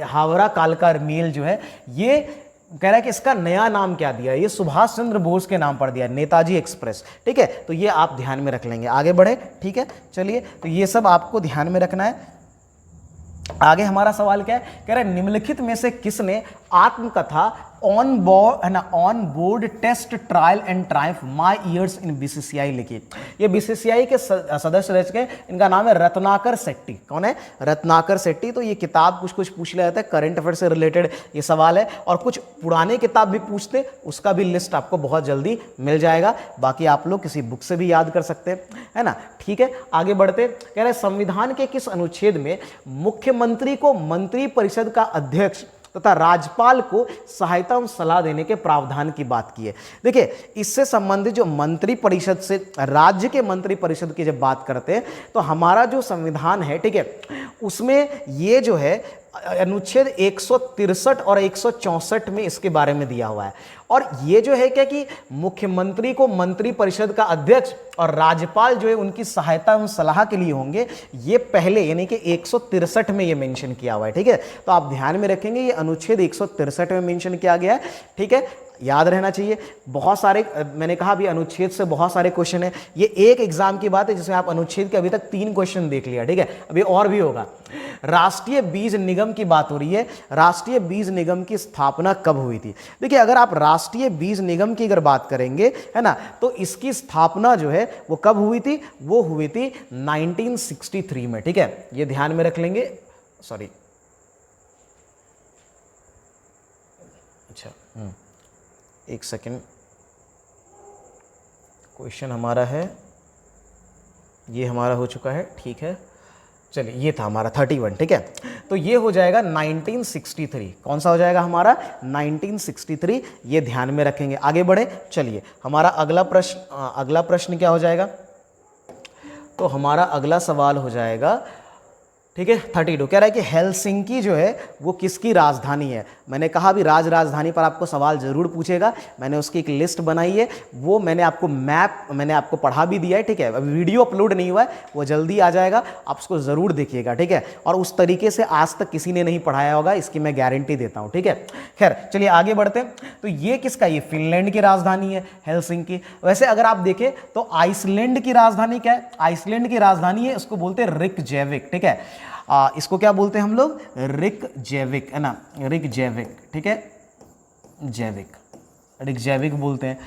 हावड़ा कालका मेल जो है, ये कह रहा है कि इसका नया नाम क्या दिया है? ये सुभाष चंद्र बोस के नाम पर दिया है, नेताजी एक्सप्रेस, ठीक है। तो ये आप ध्यान में रख लेंगे। आगे बढ़े, ठीक है, चलिए, तो ये सब आपको ध्यान में रखना है। आगे हमारा सवाल क्या है? कह रहा है निम्नलिखित में से किसने आत्मकथा ऑन बोर्ड, है ना, on board test trial and triumph my years in BCCI लिखी? ये BCCI के सदस्य रह चुके, इनका नाम है रत्नाकर शेट्टी। कौन है? रत्नाकर शेट्टी। तो ये किताब कुछ कुछ पूछ लिया जाता है, करंट अफेयर से रिलेटेड ये सवाल है, और कुछ पुराने किताब भी पूछते, उसका भी लिस्ट आपको बहुत जल्दी मिल जाएगा। बाकी आप लोग किसी बुक से भी याद कर सकते हैं, है ना, ठीक है। आगे बढ़ते, कह रहे संविधान के किस अनुच्छेद में मुख्यमंत्री को मंत्रिपरिषद का अध्यक्ष तथा राज्यपाल को सहायता एवं सलाह देने के प्रावधान की बात की है? देखिए इससे संबंधित जो मंत्रिपरिषद से, राज्य के मंत्रिपरिषद की जब बात करते हैं, तो हमारा जो संविधान है, ठीक है, उसमें ये जो है अनुच्छेद 163 और 164 में इसके बारे में दिया हुआ है। और ये जो है क्या कि मुख्यमंत्री को मंत्रिपरिषद का अध्यक्ष और राज्यपाल जो है उनकी सहायता एवं सलाह के लिए होंगे, ये पहले यानी कि 163 में ये मेंशन किया हुआ है, ठीक है। तो आप ध्यान में रखेंगे, ये अनुच्छेद 163 में मेंशन किया गया है, ठीक है, याद रहना चाहिए। बहुत सारे, मैंने कहा अभी अनुच्छेद से बहुत सारे क्वेश्चन है, ये एक एग्जाम की बात है जिसमें आप अनुच्छेद के अभी तक 3 क्वेश्चन देख लिया, ठीक है, अभी और भी होगा। राष्ट्रीय बीज निगम की बात हो रही है। राष्ट्रीय बीज निगम की स्थापना कब हुई थी? देखिए, अगर आप राष्ट्रीय बीज निगम की अगर बात करेंगे, है ना, तो इसकी स्थापना जो है वो कब हुई थी? वो हुई थी 1963 में। ठीक है, ये ध्यान में रख लेंगे। सॉरी, अच्छा, एक सेकेंड, क्वेश्चन हमारा है, ये हमारा हो चुका है, ठीक है। चलिए, ये था हमारा 31। ठीक है, तो ये हो जाएगा 1963। कौन सा हो जाएगा हमारा? 1963। ये ध्यान में रखेंगे। आगे बढ़े, चलिए हमारा अगला प्रश्न क्या हो जाएगा? तो हमारा अगला सवाल हो जाएगा, ठीक है, 32 कह रहा है कि हेलसिंकी जो है वो किसकी राजधानी है? मैंने कहा भी राजधानी पर आपको सवाल जरूर पूछेगा। मैंने उसकी एक लिस्ट बनाई है, वो मैंने आपको पढ़ा भी दिया है। ठीक है, अभी वीडियो अपलोड नहीं हुआ है, वो जल्दी आ जाएगा, आप उसको ज़रूर देखिएगा। ठीक है, और उस तरीके से आज तक किसी ने नहीं पढ़ाया होगा, इसकी मैं गारंटी देता हूँ। ठीक है, खैर चलिए आगे बढ़ते हैं। तो ये किसका? ये फिनलैंड की राजधानी है हेलसिंकी। वैसे अगर आप देखें तो आइसलैंड की राजधानी क्या है? आइसलैंड की राजधानी है, इसको बोलते हैं रिकजैविक। ठीक है, इसको क्या बोलते हैं हम लोग? रिकजैविक, है ना, रिकजैविक। ठीक है, रिकजैविक बोलते हैं।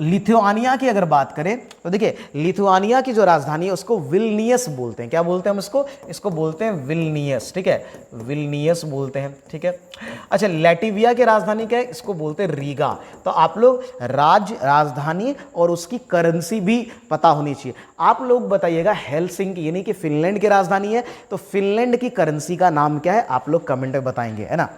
लिथुआनिया की अगर बात करें तो देखिए, लिथुआनिया की जो राजधानी है उसको विल्नियस बोलते हैं। क्या बोलते हैं हम इसको बोलते हैं विल्नियस। ठीक है, विल्नियस बोलते हैं। ठीक है, अच्छा, लैटविया की राजधानी क्या है? इसको बोलते हैं रीगा। तो आप लोग राजधानी और उसकी करेंसी भी पता होनी चाहिए। आप लोग बताइएगा, हेलसिंकी यानी कि फिनलैंड की राजधानी है, तो फिनलैंड की करेंसी का नाम क्या है? आप लोग कमेंट में बताएंगे, है ना।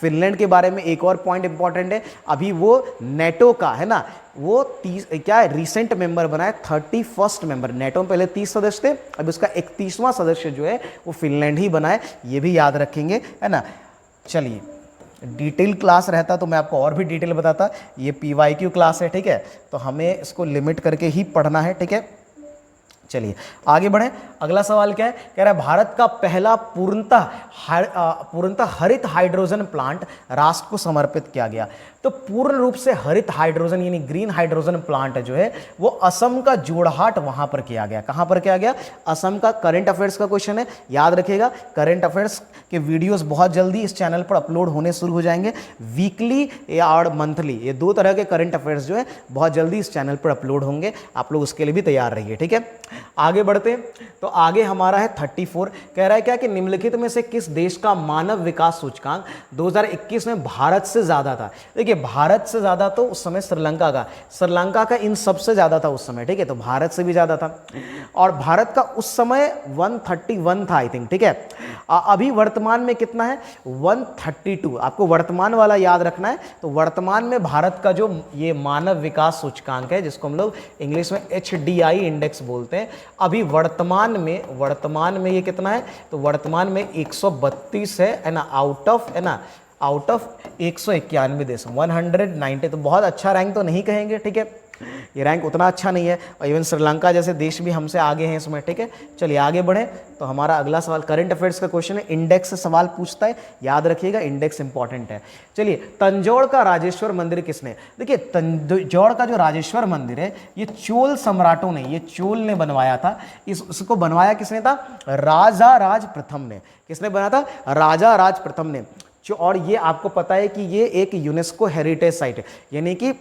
फिनलैंड के बारे में एक और पॉइंट इंपॉर्टेंट है, अभी वो नेटो का, है ना, वो क्या है, रिसेंट मेंबर बना है, 31st मेंबर। नेटो में पहले 30 सदस्य थे, अब उसका 31वां सदस्य जो है वो फिनलैंड ही बना है, ये भी याद रखेंगे, है ना। चलिए, डिटेल क्लास रहता तो मैं आपको और भी डिटेल बताता, ये PYQ क्लास है। ठीक है, तो हमें इसको लिमिट करके ही पढ़ना है। ठीक है, चलिए आगे बढ़ें। अगला सवाल क्या है? कह रहा है भारत का पहला पूर्णतः हरित हाइड्रोजन प्लांट राष्ट्र को समर्पित किया गया। तो पूर्ण रूप से हरित हाइड्रोजन यानी ग्रीन हाइड्रोजन प्लांट जो है वो असम का जोरहाट वहां पर किया गया। कहां पर किया गया? असम का। करंट अफेयर्स का क्वेश्चन है, याद रखिएगा। करंट अफेयर्स के वीडियोस बहुत जल्दी इस चैनल पर अपलोड होने शुरू हो जाएंगे, वीकली या और मंथली, ये दो तरह के करंट अफेयर्स जो है बहुत जल्दी इस चैनल पर अपलोड होंगे, आप लोग उसके लिए भी तैयार रहिए। ठीक है, आगे बढ़ते हैं। तो आगे हमारा है 34, कह रहा है क्या कि निम्नलिखित में से किस देश का मानव विकास सूचकांक 2021 में भारत से ज्यादा था? देखिए, भारत से ज्यादा तो उस समय श्रीलंका का इन सबसे ज्यादा था उस समय। ठीक है, तो भारत से भी ज्यादा था, और भारत का उस समय 131 था आई थिंक। ठीक है, अभी वर्तमान में कितना है? 132। आपको वर्तमान वाला याद रखना है। तो वर्तमान में भारत का जो ये मानव विकास सूचकांक है, जिसको हम लोग इंग्लिश में HDI इंडेक्स बोलते हैं, अभी वर्तमान में ये कितना है? तो वर्तमान में 132 है ना, आउट ऑफ 191 देश, 190। तो बहुत अच्छा रैंक तो नहीं कहेंगे। ठीक है, ये रैंक उतना अच्छा नहीं है, और इवन श्रीलंका जैसे देश भी हमसे आगे हैं इसमें। ठीक है, चलिए आगे बढ़े। तो हमारा अगला सवाल करंट अफेयर्स का क्वेश्चन है, इंडेक्स से सवाल पूछता है, याद रखिएगा, इंडेक्स इंपॉर्टेंट है। चलिए, तंजौर का राजेश्वर मंदिर किसने? देखिए, तंजौर का जो राजेश्वर मंदिर है ये चोल सम्राटों ने, ये चोल ने बनवाया था। इसको बनवाया किसने था? राजा राज प्रथम ने। किसने बनाया था? राजा राज प्रथम ने। और ये आपको पता है कि ये एक यूनेस्को हेरिटेज साइट है, यानी कि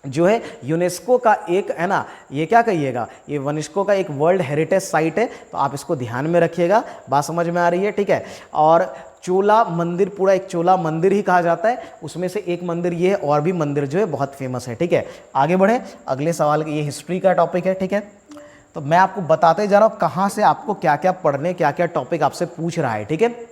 जो है यूनेस्को का एक, है ना, ये क्या कहिएगा, ये यूनेस्को का एक वर्ल्ड हेरिटेज साइट है। तो आप इसको ध्यान में रखिएगा, बात समझ में आ रही है? ठीक है, और चोला मंदिर पूरा एक चोला मंदिर ही कहा जाता है, उसमें से एक मंदिर ये है, और भी मंदिर जो है बहुत फेमस है। ठीक है, आगे बढ़े। अगले सवाल, ये हिस्ट्री का टॉपिक है। ठीक है, तो मैं आपको बताते जा रहा हूँ कहाँ से आपको क्या क्या पढ़ने, क्या क्या टॉपिक आपसे पूछ रहा है। ठीक है,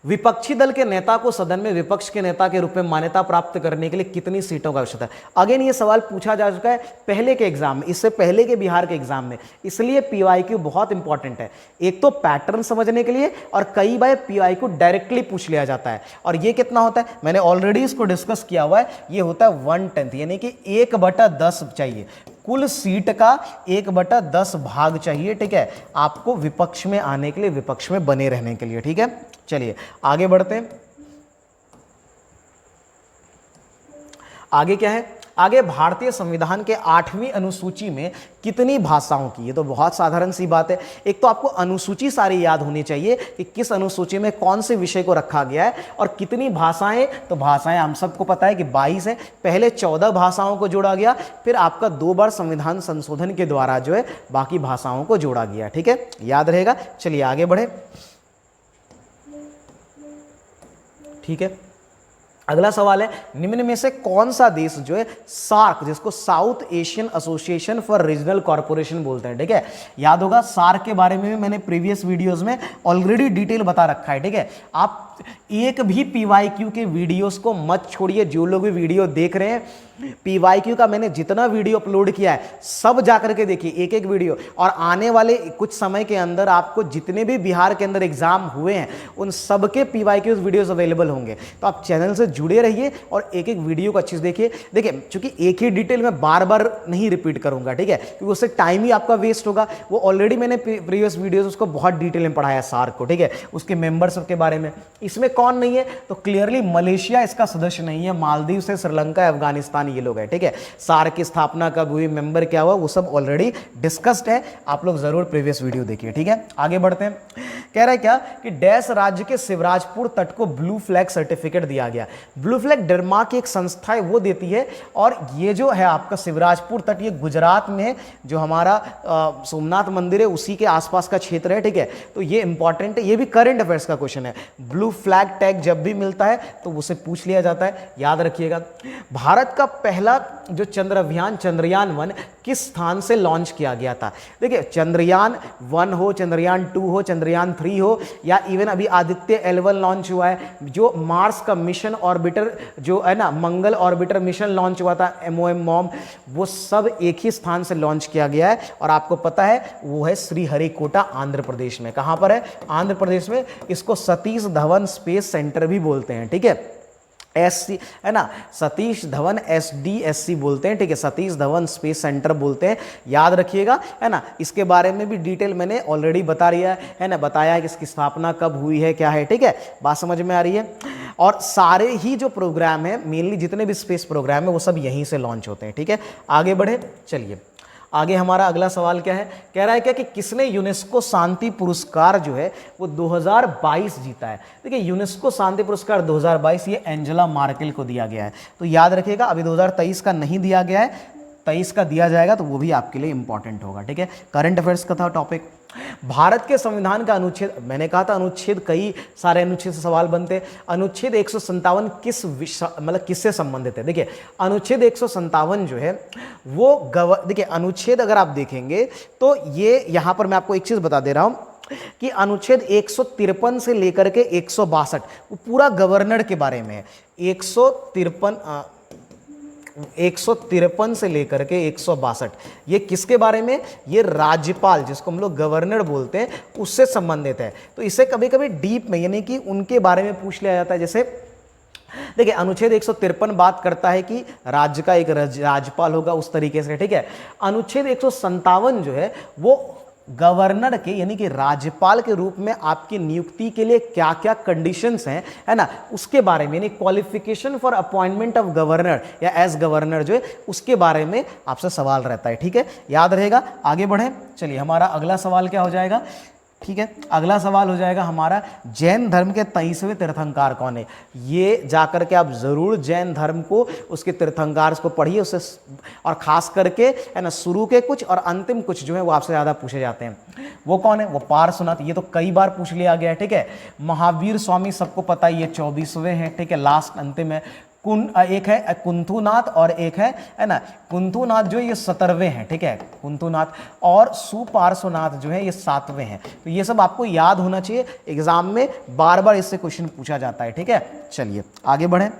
विपक्षी दल के नेता को सदन में विपक्ष के नेता के रूप में मान्यता प्राप्त करने के लिए कितनी सीटों का आवश्यकता है? अगेन ये सवाल पूछा जा चुका है पहले के एग्जाम में, इससे पहले के बिहार के एग्जाम में, इसलिए PYQ बहुत इंपॉर्टेंट है। एक तो पैटर्न समझने के लिए, और कई बार PYQ डायरेक्टली पूछ लिया जाता है। और ये कितना होता है? मैंने ऑलरेडी इसको डिस्कस किया हुआ है, ये होता है 1/10, यानी कि 1/10 चाहिए। कुल सीट का 1/10 भाग चाहिए। ठीक है, आपको विपक्ष में आने के लिए, विपक्ष में बने रहने के लिए। ठीक है, चलिए आगे बढ़ते हैं। आगे क्या है? आगे भारतीय संविधान के 8वीं अनुसूची में कितनी भाषाओं की, ये तो बहुत साधारण सी बात है। एक तो आपको अनुसूची सारी याद होनी चाहिए कि किस अनुसूची में कौन से विषय को रखा गया है और कितनी भाषाएं। तो भाषाएं हम सबको पता है कि 22 है। पहले 14 भाषाओं को जोड़ा गया, फिर आपका 2 बार संविधान संशोधन के द्वारा जो है बाकी भाषाओं को जोड़ा गया। ठीक है, याद रहेगा। चलिए आगे बढ़े। ठीक है, अगला सवाल है, निम्न में से कौन सा देश जो है सार्क, जिसको south Asian association for regional corporation बोलते हैं, ठीक है, याद होगा सार्क के बारे में भी मैंने प्रीवियस वीडियोस में ऑलरेडी डिटेल बता रखा है। ठीक है, आप एक भी पीवाईक्यू के वीडियोस को मत छोड़िए। जो लोग भी वीडियो देख रहे हैं, पीवाईक्यू का मैंने जितना वीडियो अपलोड किया है सब जाकर के देखिए, एक एक वीडियो। और आने वाले कुछ समय के अंदर आपको जितने भी बिहार के अंदर एग्जाम हुए हैं उन सबके पीवाईक्यूज वीडियोस अवेलेबल होंगे। तो आप चैनल से जुड़े रहिए और एक एक वीडियो को अच्छे से देखिए। देखिए, चूंकि एक ही डिटेल में बार बार नहीं रिपीट करूंगा, ठीक है, क्योंकि उससे टाइम ही आपका वेस्ट होगा। वो ऑलरेडी मैंने प्रीवियस वीडियोस उसको बहुत डिटेल में पढ़ाया सार्क को, ठीक है, उसके मेंबर्स के बारे में। इसमें कौन नहीं है, तो क्लियरली मलेशिया इसका सदस्य नहीं है, मालदीव से श्रीलंका, अफगानिस्तान ये लोग है। ठीक है, सार्क की स्थापना कब हुई, मेंबर क्या हुआ, वो सब ऑलरेडी डिस्कस्ड है। आप लोग जरूर प्रीवियस वीडियो देखिए। ठीक है, आगे बढ़ते हैं। कह रहा है क्या कि डैश राज्य के शिवराजपुर तट को ब्लू फ्लैग सर्टिफिकेट दिया गया। ब्लू फ्लैग डेनमार्क की एक संस्था है वो देती है, और ये जो है आपका शिवराजपुर तट ये गुजरात में है, जो हमारा सोमनाथ मंदिर है उसी के आसपास का क्षेत्र है। ठीक है, तो ये इंपॉर्टेंट है, ये भी करंट अफेयर्स का क्वेश्चन है। ब्लू फ्लैग टैग जब भी मिलता है तो उसे पूछ लिया जाता है, याद रखिएगा। भारत का पहला जो चंद्रयान 1 किस स्थान से लॉन्च किया गया था। देखिए, चंद्रयान 1 हो, चंद्रयान 2 हो, चंद्रयान 3 हो, या इवन अभी आदित्य L1 लॉन्च हुआ है, जो मार्स का मिशन ऑर्बिटर जो है ना, मंगल ऑर्बिटर मिशन लॉन्च हुआ था MOM, वो सब एक ही स्थान से लॉन्च किया गया है। और आपको पता है वो है श्रीहरिकोटा, आंध्र प्रदेश में। कहां पर है, आंध्र प्रदेश में। इसको सतीश धवन स्पेस सेंटर भी बोलते हैं। ठीक है, SC है ना, सतीश धवन SDSC बोलते हैं। ठीक है, सतीश धवन स्पेस सेंटर बोलते हैं, याद रखिएगा, है ना। इसके बारे में भी डिटेल मैंने ऑलरेडी बता दिया है ना, बताया है कि इसकी स्थापना कब हुई है, क्या है। ठीक है, बात समझ में आ रही है। और सारे ही जो प्रोग्राम है, मेनली जितने भी स्पेस प्रोग्राम है वो सब यहीं से लॉन्च होते हैं। ठीक है, आगे बढ़े। चलिए आगे हमारा अगला सवाल क्या है, कह रहा है क्या कि किसने यूनेस्को शांति पुरस्कार जो है वो 2022 जीता है। देखिए, यूनेस्को शांति पुरस्कार 2022 ये एंजेला मार्केल को दिया गया है। तो याद रखिएगा, अभी 2023 का नहीं दिया गया है, 23 का दिया जाएगा, तो वो भी आपके लिए इंपॉर्टेंट होगा। ठीक है, करंट अफेयर्स का था टॉपिक। भारत के संविधान का अनुच्छेद, मैंने कहा था अनुच्छेद, कई सारे अनुच्छेद से सवाल बनते हैं। अनुच्छेद 157 किस मतलब किससे संबंधित है। देखिए, अनुच्छेद 157 जो है वो देखिए, अनुच्छेद अगर आप देखेंगे तो ये यहां पर मैं आपको एक चीज बता दे रहा हूं कि अनुच्छेद 153 से लेकर के 162 वो पूरा गवर्नर के बारे में है। 153 से लेकर के 162 ये किसके बारे में, ये राज्यपाल, जिसको हम लोग गवर्नर बोलते हैं, उससे संबंधित है। तो इसे कभी कभी डीप में, यानी कि उनके बारे में पूछ लिया जाता है। जैसे देखिए, अनुच्छेद 153 बात करता है कि राज्य का एक राज्यपाल होगा, उस तरीके से। ठीक है, अनुच्छेद 157 जो है वो गवर्नर के, यानी कि राज्यपाल के रूप में आपकी नियुक्ति के लिए क्या क्या कंडीशंस हैं, है ना, उसके बारे में, यानी qualification for appointment of governor या एज गवर्नर जो है उसके बारे में आपसे सवाल रहता है। ठीक है, याद रहेगा। आगे बढ़े। चलिए, हमारा अगला सवाल क्या हो जाएगा। ठीक है, अगला सवाल हो जाएगा हमारा, जैन धर्म के 23वें तीर्थंकर कौन है। ये जाकर के आप जरूर जैन धर्म को, उसके तीर्थंकर को पढ़िए, उससे, और खास करके है ना शुरू के कुछ और अंतिम कुछ जो है वो आपसे ज्यादा पूछे जाते हैं। वो कौन है, वो पार्श्वनाथ। ये तो कई बार पूछ लिया गया है। ठीक है, महावीर स्वामी सबको पता है, ये 24वें हैं। ठीक है, लास्ट अंतिम है। एक है कुंथुनाथ और एक है ना, कुंथुनाथ जो ये 17वें हैं। ठीक है, कुंथुनाथ, और सुपार्श्वनाथ जो है ये 7वें हैं। तो ये सब आपको याद होना चाहिए, एग्जाम में बार बार इससे क्वेश्चन पूछा जाता है। ठीक है, चलिए आगे बढ़ें।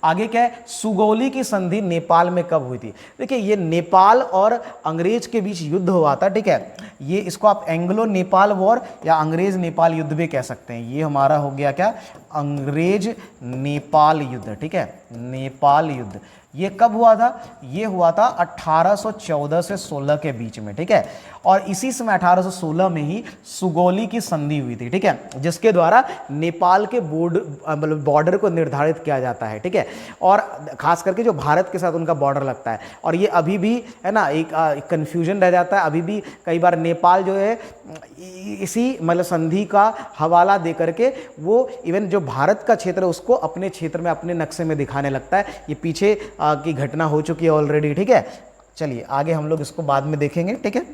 आगे क्या है, सुगौली की संधि नेपाल में कब हुई थी। देखिए, ये नेपाल और अंग्रेज के बीच युद्ध हुआ था। ठीक है, ये इसको आप एंग्लो नेपाल वॉर या अंग्रेज नेपाल युद्ध भी कह सकते हैं। ये हमारा हो गया क्या, अंग्रेज नेपाल युद्ध। ठीक है, नेपाल युद्ध ये कब हुआ था? ये हुआ था 1814 से 16 के बीच में, ठीक है। और इसी समय 1816 में ही सुगौली की संधि हुई थी, ठीक है, जिसके द्वारा नेपाल के बॉर्डर को निर्धारित किया जाता है, ठीक है। और खास करके जो भारत के साथ उनका बॉर्डर लगता है, और ये अभी भी है ना एक कंफ्यूजन रह जाता है। अभी भी कई बार नेपाल जो है इसी मतलब संधि का हवाला दे करके वो इवन जो भारत का क्षेत्र है उसको अपने क्षेत्र में, अपने नक्शे में दिखाने लगता है। ये पीछे की घटना हो चुकी है ऑलरेडी, ठीक है। चलिए आगे हम लोग इसको बाद में देखेंगे, ठीक है।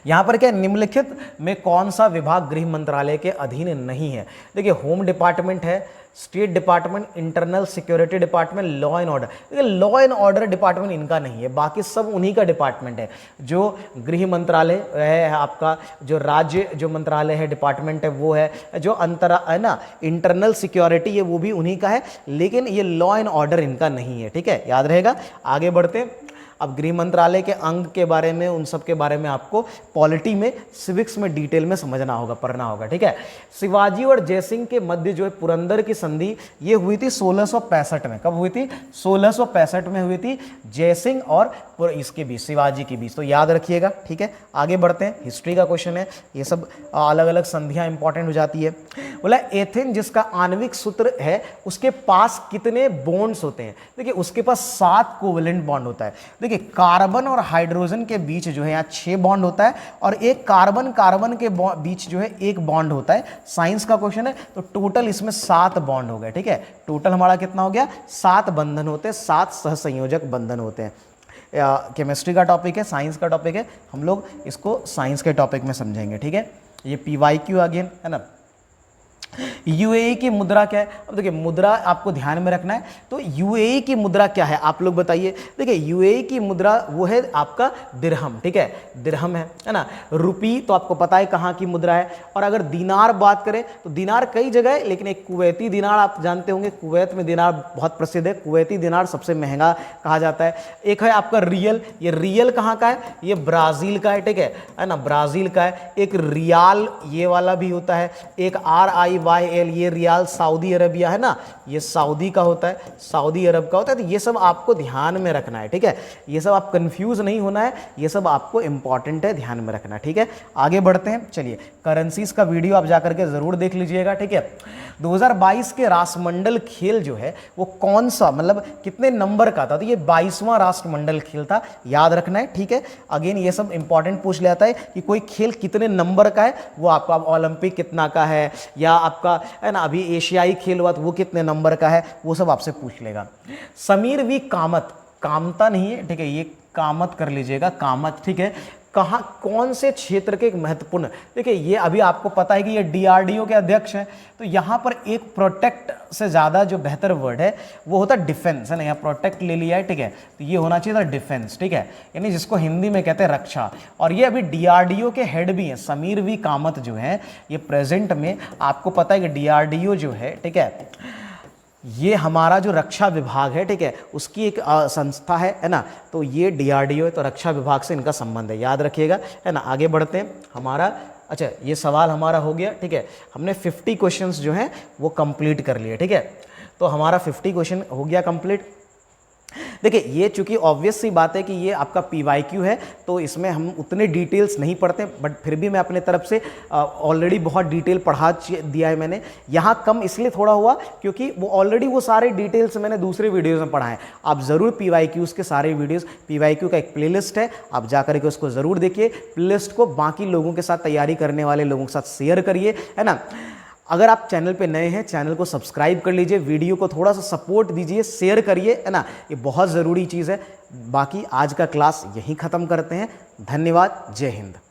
यहां पर क्या, निम्नलिखित में कौन सा विभाग गृह मंत्रालय के अधीन नहीं है? देखिए, होम डिपार्टमेंट है, state department, internal security department, law and order. देखिए, लॉ एंड ऑर्डर डिपार्टमेंट इनका नहीं है, बाकी सब उन्हीं का डिपार्टमेंट है। जो गृह मंत्रालय है आपका, जो राज्य जो मंत्रालय है, डिपार्टमेंट है, वो है। जो है ना इंटरनल सिक्योरिटी, ये वो भी उन्हीं का है, लेकिन ये लॉ एंड ऑर्डर इनका नहीं है, ठीक है, याद रहेगा। आगे बढ़ते हैं। अब गृह मंत्रालय के अंग के बारे में, उन सब के बारे में आपको पॉलिटी में, सिविक्स में डिटेल में समझना होगा, पढ़ना होगा, ठीक है। शिवाजी और जयसिंह के मध्य जो है पुरंदर की संधि, ये हुई थी 1665 में। कब हुई थी? 1665 में हुई थी, जयसिंह और इसके बीच, शिवाजी के बीच। तो याद रखिएगा, ठीक है। आगे बढ़ते हैं, हिस्ट्री का क्वेश्चन है, ये सब अलग अलग संधियां इंपॉर्टेंट हो जाती है। बोला एथेन जिसका आणविक सूत्र है, उसके पास कितने बॉन्ड्स होते हैं? देखिए, उसके पास 7 कोवेलेंट बॉन्ड होता है। देखिए, कार्बन और हाइड्रोजन के बीच जो है यहाँ 6 बॉन्ड होता है, और एक कार्बन कार्बन के बीच जो है 1 बॉन्ड होता है। साइंस का क्वेश्चन है, तो टोटल इसमें 7 बॉन्ड हो गए, ठीक है। टोटल हमारा कितना हो गया? 7 बंधन होते हैं, 7 सहसंयोजक बंधन होते हैं। केमिस्ट्री का टॉपिक है, साइंस का टॉपिक है, हम लोग इसको साइंस के टॉपिक में समझेंगे, ठीक है। ये PYQ अगेन है ना। यूएई की मुद्रा क्या है? अब देखिए, मुद्रा आपको ध्यान में रखना है। तो यूएई की मुद्रा क्या है, आप लोग बताइए। देखिए, यूएई की मुद्रा वो है आपका दिरहम, ठीक है, दिरहम है ना। रुपी तो आपको पता है कहाँ की मुद्रा है। और अगर दिनार बात करें तो दिनार कई जगह है, लेकिन एक कुवैती दिनार आप जानते होंगे, कुवैत में दिनार बहुत प्रसिद्ध है। कुवैती दिनार सबसे महंगा कहा जाता है। एक है आपका रियल, ये रियल कहाँ का है? ये ब्राज़ील का है, ठीक है ना, ब्राज़ील का है। एक रियाल ये वाला भी होता है। एक RIYL, ये रियाल सऊदी अरबिया है ना, ये सऊदी का होता है, सऊदी अरब का होता है। तो ये सब आपको ध्यान में रखना है, ठीक है। ये सब आप कंफ्यूज नहीं होना है, ये सब आपको इंपॉर्टेंट है, ध्यान में रखना, ठीक है। आगे बढ़ते हैं, चलिए करेंसीज का वीडियो आप जाकर के जरूर देख लीजिएगा, ठीक है। 2022 के राष्ट्रमंडल खेल जो है वो कौन सा, मतलब कितने नंबर का था? तो ये 22वां राष्ट्रमंडल खेल था, याद रखना है, ठीक है। अगेन ये सब इंपॉर्टेंट पूछ लेता है कि कोई खेल कितने नंबर का है, वो आपका ओलंपिक कितना का है, या आपका है ना अभी एशियाई खेल हुआ तो वो कितने नंबर का है, वो सब आपसे पूछ लेगा। समीर वी कामत, कामता नहीं है, ठीक है, ये कामत कर लीजिएगा, कामत, ठीक है। कहाँ, कौन से क्षेत्र के एक महत्वपूर्ण, देखिए ये अभी आपको पता है कि ये DRDO के अध्यक्ष हैं। तो यहाँ पर एक प्रोटेक्ट से ज़्यादा जो बेहतर वर्ड है वो होता है डिफेंस, है ना। यहाँ प्रोटेक्ट ले लिया है, ठीक है, तो ये होना चाहिए था डिफेंस, ठीक है, यानी जिसको हिंदी में कहते हैं रक्षा। और ये अभी DRDO के हेड भी हैं, समीर वी कामत जो है, ये प्रेजेंट में आपको पता है कि DRDO जो है, ठीक है, ये हमारा जो रक्षा विभाग है, ठीक है, उसकी एक संस्था है ना। तो ये DRDO है, तो रक्षा विभाग से इनका संबंध है, याद रखिएगा, है ना। आगे बढ़ते हैं, हमारा अच्छा ये सवाल हमारा हो गया, ठीक है। हमने 50 क्वेश्चंस जो हैं वो कंप्लीट कर लिए, ठीक है। तो हमारा 50 क्वेश्चन हो गया कंप्लीट। देखिए, ये चूंकि ऑब्वियस सी बात है कि ये आपका PYQ है, तो इसमें हम उतने डिटेल्स नहीं पढ़ते, बट फिर भी मैं अपने तरफ से ऑलरेडी बहुत डिटेल पढ़ा दिया है मैंने। यहाँ कम इसलिए थोड़ा हुआ क्योंकि वो ऑलरेडी वो सारे डिटेल्स मैंने दूसरे वीडियोज़ में पढ़ा है। आप ज़रूर PYQs के सारे वीडियोज़, PYQ का एक प्लेलिस्ट है, आप जा करके उसको ज़रूर देखिए। प्लेलिस्ट को बाकी लोगों के साथ, तैयारी करने वाले लोगों के साथ शेयर करिए, है ना। अगर आप चैनल पे नए हैं, चैनल को सब्सक्राइब कर लीजिए, वीडियो को थोड़ा सा सपोर्ट दीजिए, शेयर करिए, है ना, ये बहुत ज़रूरी चीज़ है। बाकी आज का क्लास यहीं ख़त्म करते हैं। धन्यवाद, जय हिंद।